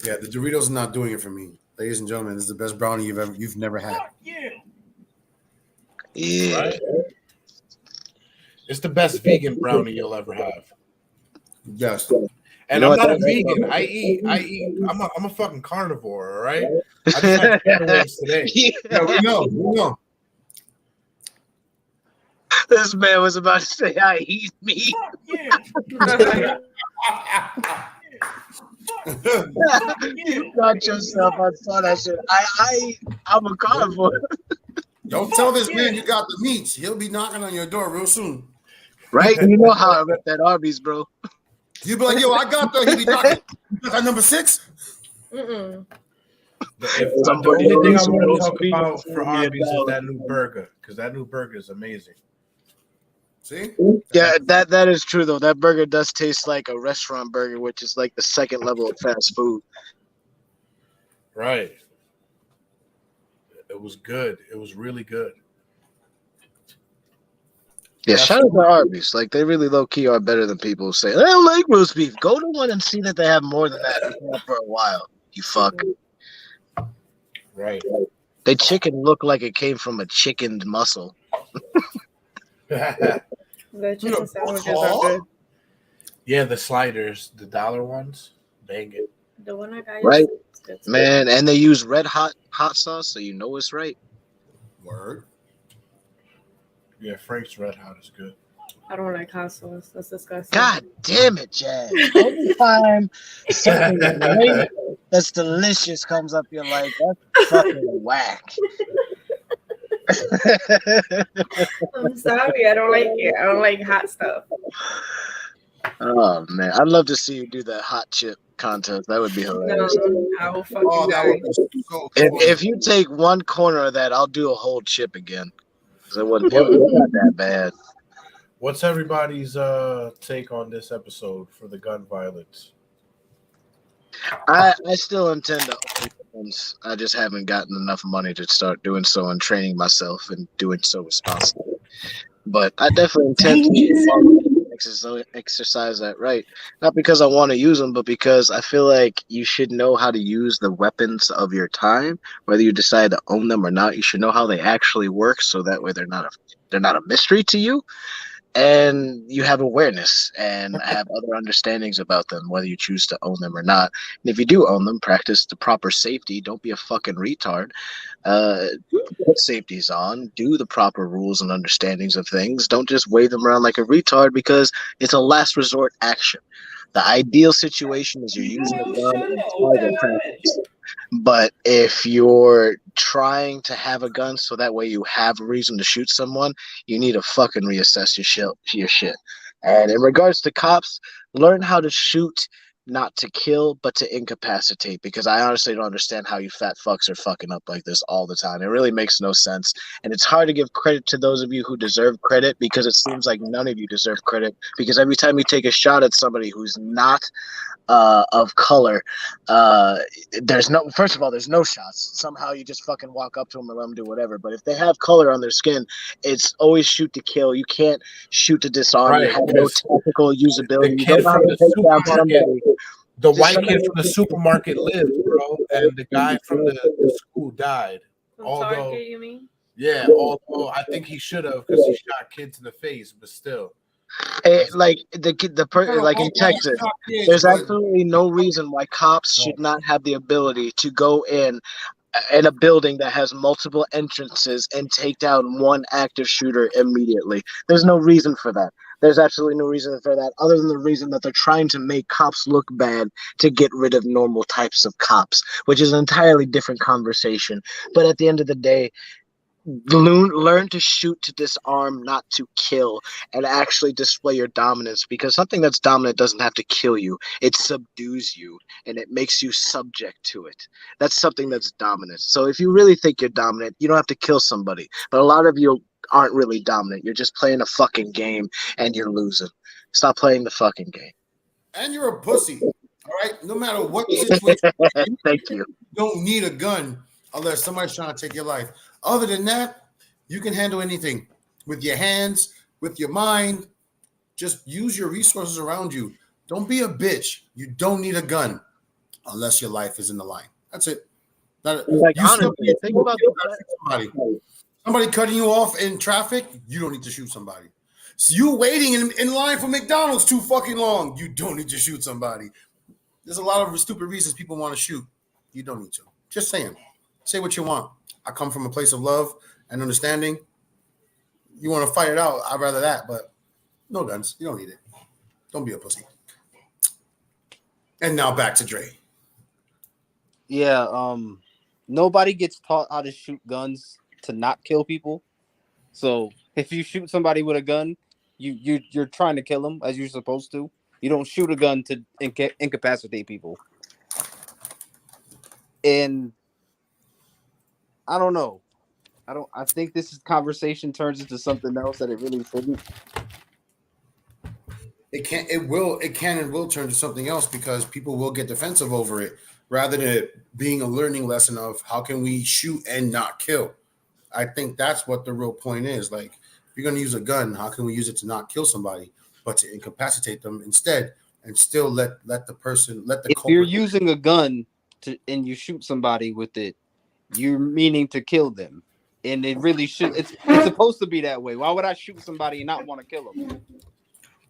Yeah, the Doritos are not doing it for me. Ladies and gentlemen, this is the best brownie you've never had. Yeah. Right? It's the best vegan brownie you'll ever have. Yes. And You know I'm what, not a that's vegan. I eat. I'm a fucking carnivore. All right. I just had chicken wings today. Yeah, we know. This man was about to say, I eat meat. You got yourself. I saw that shit. I'm a carnivore. Don't tell this man you got the meats. He'll be knocking on your door real soon. Right? You know how I rep that Arby's, bro. You'll be like, yo, I got the. He'll be knocking. You got number 6? Mm-mm. The Somebody only thing I else want knows to talk me. about for Arby's is that new burger, because that new burger is amazing. See? Yeah, that is true though. That burger does taste like a restaurant burger, which is like the second level of fast food. Right. It was good. It was really good. Yeah, shout out to Arby's. Like, they really low key are better than people who say, I don't like roast beef. Go to one and see that they have more than that. You've been up for a while. You fuck. Right. They chicken look like it came from a chickened muscle. The chicken sandwiches are good. Yeah, the sliders, the dollar ones, bang it. The one I got Right, yesterday. man. And they use red hot sauce, so you know it's right. Word. Yeah, Frank's Red Hot is good. I don't like hot sauce. That's disgusting. God damn it, Jazz. Every time something great that's delicious comes up, you're like, that's fucking whack. I'm sorry, I don't like it. I don't like hot stuff. Oh man, I'd love to see you do that hot chip contest. That would be hilarious. No, I will fucking That die. would be so If you take one corner of that, I'll do a whole chip again. 'Cause it wasn't not that bad. What's everybody's take on this episode for the gun violence? I still intend to open guns. I just haven't gotten enough money to start doing so and training myself and doing so responsibly. But I definitely intend to exercise that right. Not because I want to use them, but because I feel like you should know how to use the weapons of your time, whether you decide to own them or not. You should know how they actually work, so that way they're not a mystery to you. And you have awareness and have other understandings about them, whether you choose to own them or not. And if you do own them, practice the proper safety. Don't be a fucking retard. Put safeties on. Do the proper rules and understandings of things. Don't just wave them around like a retard, because it's a last resort action. The ideal situation is you're using a gun in target practice. But if you're trying to have a gun so that way you have a reason to shoot someone, you need to fucking reassess your shit. And in regards to cops, learn how to shoot, not to kill, but to incapacitate. Because I honestly don't understand how you fat fucks are fucking up like this all the time. It really makes no sense. And it's hard to give credit to those of you who deserve credit, because it seems like none of you deserve credit. Because every time you take a shot at somebody who's not of color, there's no shots. Somehow you just fucking walk up to them and let them do whatever. But if they have color on their skin, it's always shoot to kill. You can't shoot to disarm. Right, you have no technical usability. The You don't kid know how from to the take down somebody. supermarket, the white kid from the supermarket lived, bro, and the guy from the school died. From Although, Target, you mean? yeah, although I think he should have, because he shot kids in the face, but still. Like in Texas, there's absolutely no reason why cops should not have the ability to go in a building that has multiple entrances and take down one active shooter immediately. There's no reason for that. There's absolutely no reason for that, other than the reason that they're trying to make cops look bad to get rid of normal types of cops, which is an entirely different conversation. But at the end of the day, learn to shoot to disarm, not to kill, and actually display your dominance, because something that's dominant doesn't have to kill you. It subdues you and it makes you subject to it. That's something that's dominant. So if you really think you're dominant, you don't have to kill somebody. But a lot of you aren't really dominant. You're just playing a fucking game and you're losing. Stop playing the fucking game. And you're a pussy. All right? No matter what situation. Thank you. You don't need a gun unless somebody's trying to take your life. Other than that, you can handle anything with your hands, with your mind. Just use your resources around you. Don't be a bitch. You don't need a gun unless your life is in the line. That's it. Honestly, think about somebody cutting you off in traffic. You don't need to shoot somebody. So you waiting in line for McDonald's too fucking long. You don't need to shoot somebody. There's a lot of stupid reasons people want to shoot. You don't need to. Just saying. Say what you want. I come from a place of love and understanding. You want to fight it out, I'd rather that, but no guns. You don't need it. Don't be a pussy. And now back to Dre. Yeah, nobody gets taught how to shoot guns to not kill people. So if you shoot somebody with a gun, you're trying to kill them as you're supposed to. You don't shoot a gun to incapacitate people. And I don't know. I think this conversation turns into something else that it really shouldn't. It can and will turn to something else because people will get defensive over it. rather than it being a learning lesson of how can we shoot and not kill. I think that's what the real point is. Like, if you're going to use a gun, how can we use it to not kill somebody, but to incapacitate them instead, and still let the person let the. If you're using a gun and you shoot somebody with it, you're meaning to kill them, and it really should. It's supposed to be that way. Why would I shoot somebody and not want to kill them?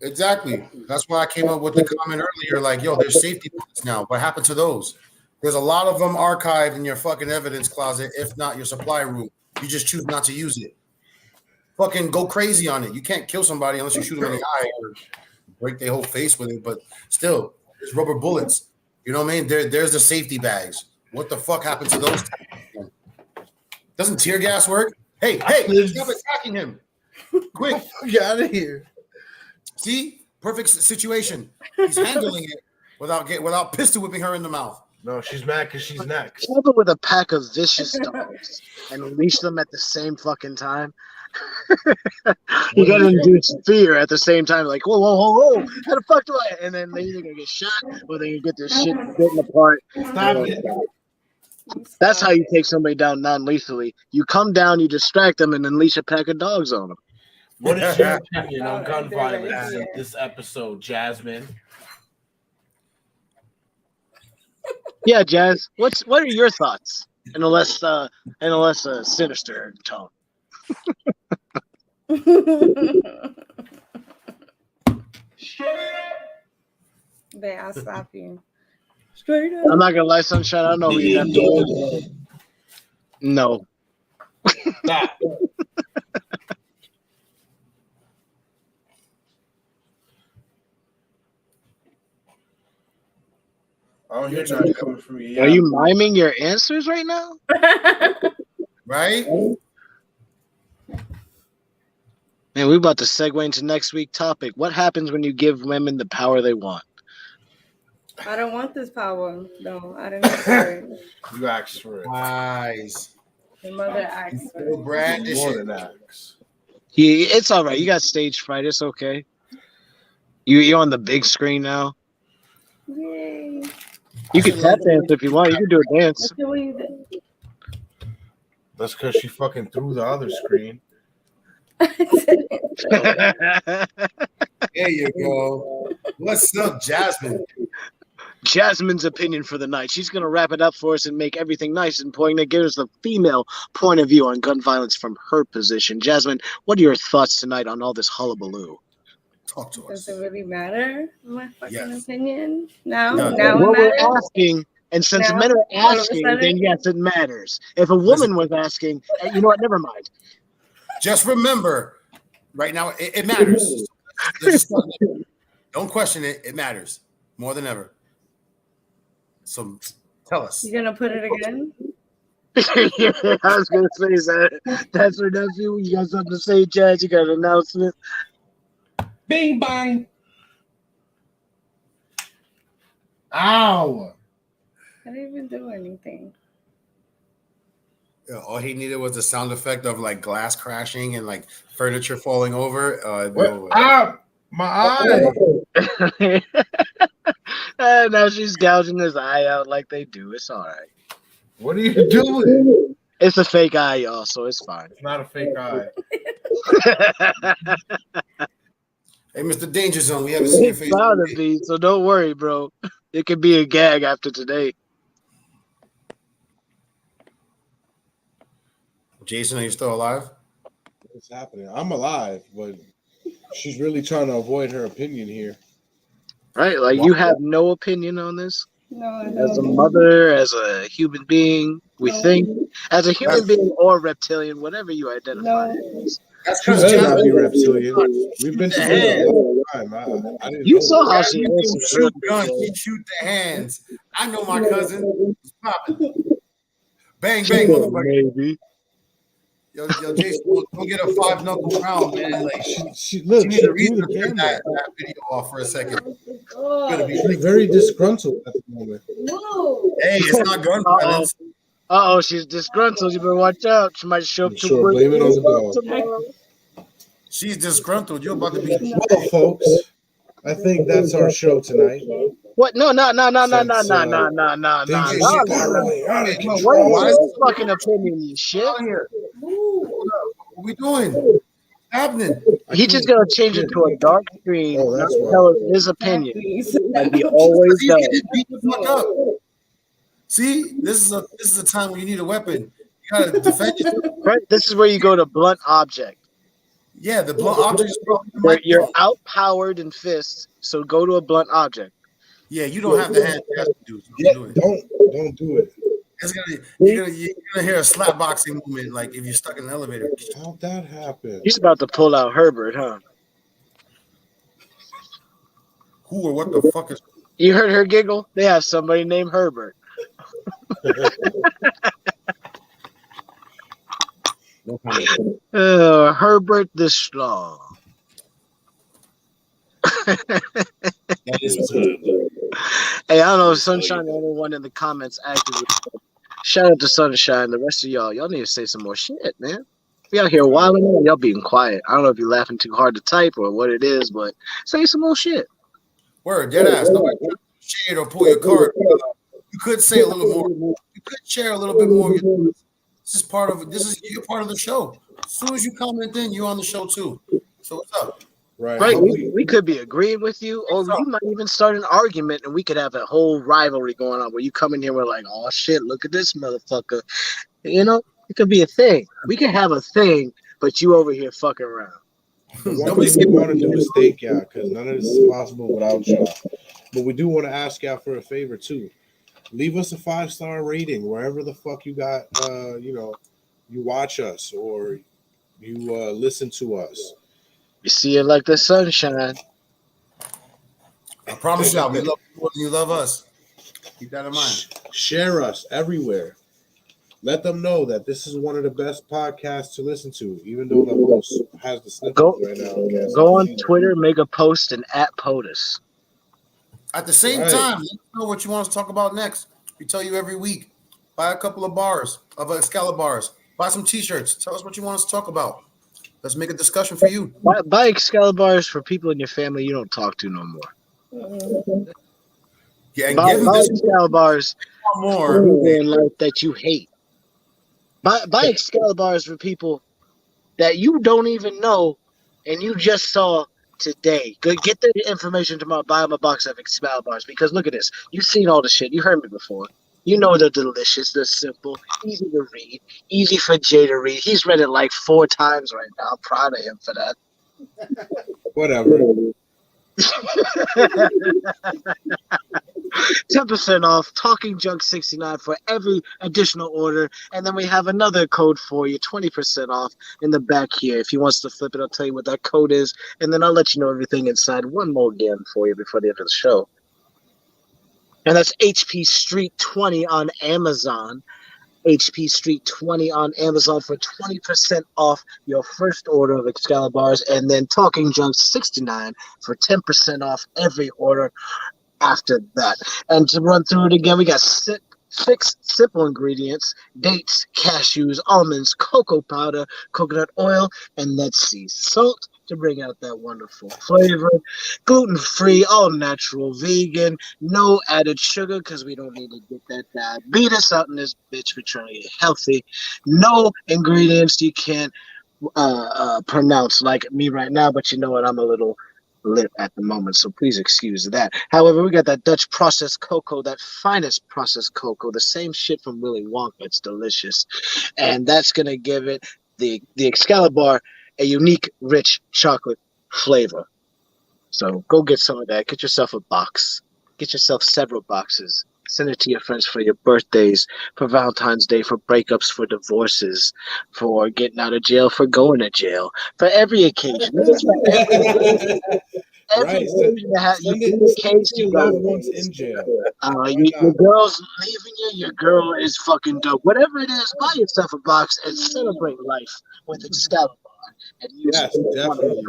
Exactly. That's why I came up with the comment earlier. Like, yo, there's safety bullets now. What happened to those? There's a lot of them archived in your fucking evidence closet, if not your supply room. You just choose not to use it. Fucking go crazy on it. You can't kill somebody unless you shoot them in the eye or break their whole face with it. But still, there's rubber bullets. You know what I mean? There's the safety bags. What the fuck happened to those? Doesn't tear gas work? Hey, stop attacking him. Quick. Get out of here. See? Perfect situation. He's handling it without pistol whipping her in the mouth. No, she's mad because she's next. Travel with a pack of vicious dogs and unleash them at the same fucking time. You gotta induce fear at the same time, like whoa, how the fuck do I? And then they're either gonna get shot or they can get their shit bitten apart. Stop it. That's how you take somebody down non-lethally. You come down, you distract them, and unleash a pack of dogs on them. What is your opinion on gun violence in this episode, Jasmine? Yeah, Jazz. What are your thoughts? In a less sinister tone. Babe, I'll stop you. Straight up. I'm not gonna lie, Sunshine. I don't know what you have to do. No. Stop. I don't hear nothing coming from you. Are you miming your answers right now? Right? Man, we're about to segue into next week's topic. What happens when you give women the power they want? I don't want this power. No, I didn't ask for it. You asked for it. Nice. Your mother asked for it. Brad, this More shit. than asked. Yeah, it's all right. You got stage fright. It's okay. You're on the big screen now. Yay. You can tap dance if you want. You can do a dance. Let's see what you did. That's because she fucking threw the other screen. There you go. What's up, Jasmine? Jasmine's opinion for the night. She's going to wrap it up for us and make everything nice and poignant. Give us the female point of view on gun violence from her position. Jasmine, what are your thoughts tonight on all this hullabaloo? Talk to us. Does it really matter? My fucking Yes. opinion? Now? No. Now What it we're matters? asking, and since Now? men are All of a asking, sudden? then yes, it matters. If a woman was asking, you know what? Never mind. Just remember, right now, it matters. Don't question it. It matters more than ever. So tell us. You gonna put it again? Yeah, I was going to say that's her nephew. You got something to say, Jazz? You got an announcement? Bing bang. Ow. I didn't even do anything. Yeah, all he needed was the sound effect of like glass crashing and like furniture falling over. No. Ow. My eye. And now she's gouging his eye out like they do. It's all right. What are you doing? It's a fake eye, y'all, so it's fine. It's not a fake eye. Hey, Mr. Danger Zone, we haven't seen your It's face. bound to be, so don't worry, bro. It could be a gag after today. Jason, are you still alive? What's happening? I'm alive, but she's really trying to avoid her opinion here. Right? Like, you have no opinion on this? No, I As a don't. mother, as a human being, we think. As a human being or reptilian, whatever you identify as. That's She because better not be Jasmine. reptilian. We've been together a long time. I didn't You know saw how that. she Jasmine answered don't shoot her. guns, she shoot the hands. I know my cousin. It's popping. Bang, bang, motherfucker. Maybe. Yo, Jason, go get a 5-knuckle round, man. Like, She look, you need she to threw read the camera. that video off for a second. Gonna be She's very disgruntled at the moment. No. Hey, it's not gun violence. Uh-oh, she's disgruntled. You better watch out. She might show up I'm to sure, work blame it on the dog. tomorrow. She's disgruntled. You're about to be. Well, folks, I think that's our show tonight. What? No. Since, Hey, get shit, out of What is control. your fucking opinion, you shit? out here. Hold up. What we doing? What's happening? He's just gonna change it to a dark screen. Oh, that's and why. tell us his opinion, like he always He's does. getting beat the fuck up. See, this is a time when you need a weapon. You gotta defend yourself. Right? This is where you go to blunt object. Yeah, the blunt object is probably the mic. You're outpowered in fists, so go to a blunt object. Yeah, you don't have the hand. Dude. Yeah, Do it. don't do it. You're gonna hear a slap boxing movement like if you're stuck in an elevator. How'd that happen? He's about to pull out Herbert, huh? Who or what the fuck is? You heard her giggle? They have somebody named Herbert. No comment. Herbert the Slaw. That is good. Hey, I don't know if Sunshine, the only one in the comments actively. Shout out to Sunshine. The rest of y'all need to say some more shit, man. We out here wilding and y'all being quiet. I don't know if you're laughing too hard to type or what it is, but say some more shit. Word, dead ass. Nobody shade or pull your card. You could say a little more. You could share a little bit more. This is you're part of the show. As soon as you comment in, you're on the show too. So what's up? Right. We could be agreeing with you, or you might even start an argument and we could have a whole rivalry going on where you come in here and we're like, oh shit, look at this motherfucker. You know, it could be a thing. We could have a thing, but you over here fucking around. One thing we want to do is thank y'all because none of this is possible without y'all. But we do want to ask y'all for a favor too. Leave us a 5-star rating wherever the fuck you got. You watch us or you listen to us. You see it like the sunshine. I promise y'all, we love you more than you love us. Keep that in mind. Share us everywhere. Let them know that this is one of the best podcasts to listen to, even though the host has the snippets right now. Go on Twitter, make a post, and @POTUS. At the same time, let us know what you want us to talk about next. We tell you every week. Buy a couple of bars of Excalibars. Buy some t-shirts. Tell us what you want us to talk about. Let's make a discussion for you. Buy Excalibars for people in your family you don't talk to no more. Yeah, and buy give them Excalibars more in life that you hate. Buy Excalibars for people that you don't even know and you just saw today. Get the information tomorrow. Buy them a box of Excalibars because look at this. You've seen all the shit. You heard me before. You know they're delicious. They're simple, easy to read, easy for Jay to read. He's read it like 4 times right now. I'm proud of him for that. Whatever. 10% off, Talking Junk 69 for every additional order. And then we have another code for you, 20% off in the back here. If he wants to flip it, I'll tell you what that code is. And then I'll let you know everything inside one more again for you before the end of the show. And that's HP Street 20 on Amazon. HP Street 20 on Amazon for 20% off your first order of Excalibars. And then Talking Junk 69 for 10% off every order after that. And to run through it again, we got 6 simple ingredients: dates, cashews, almonds, cocoa powder, coconut oil, and net sea salt to bring out that wonderful flavor. Gluten-free, all natural, vegan, no added sugar because we don't need to get that diabetes out in this bitch. We're trying to get healthy. No ingredients you can't pronounce like me right now, but you know what? I'm a little lit at the moment, so please excuse that. However, we got that Dutch processed cocoa, that finest processed cocoa, the same shit from Willy Wonka. It's delicious, and that's gonna give it the Excalibur a unique, rich chocolate flavor. So go get some of that. Get yourself a box. Get yourself several boxes. Send it to your friends for your birthdays, for Valentine's Day, for breakups, for divorces, for getting out of jail, for going to jail, for every occasion. Every occasion that has your loved ones in jail. Your girl's leaving you. Your girl is fucking dope. Whatever it is, buy yourself a box and celebrate life with Excalibur. And yes, definitely.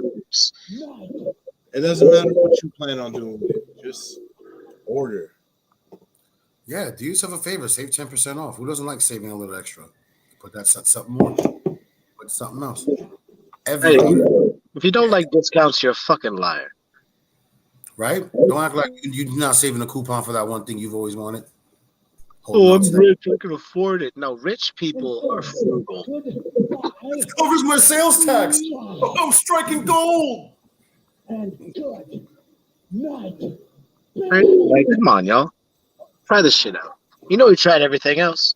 It doesn't matter what you plan on doing with it. Just order. Yeah, do yourself a favor. Save 10% off. Who doesn't like saving a little extra? Put that something more. Put something else. Hey, if you don't like discounts, you're a fucking liar. right? Don't act like you're not saving a coupon for that one thing you've always wanted. Oh, I'm rich. I can afford it. No, rich people are frugal. This covers my sales tax. I'm striking gold. Right? Like, come on, y'all. Try this shit out. You know we tried everything else.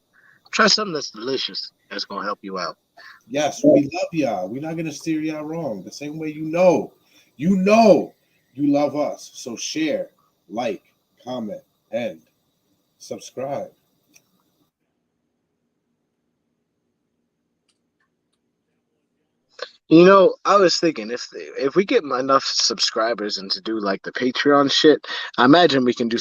Try something that's delicious. That's gonna help you out. Yes, we love y'all. We're not gonna steer y'all wrong. The same way you love us. So share, like, comment, and subscribe. You know, I was thinking if we get enough subscribers and to do like the Patreon shit, I imagine we can do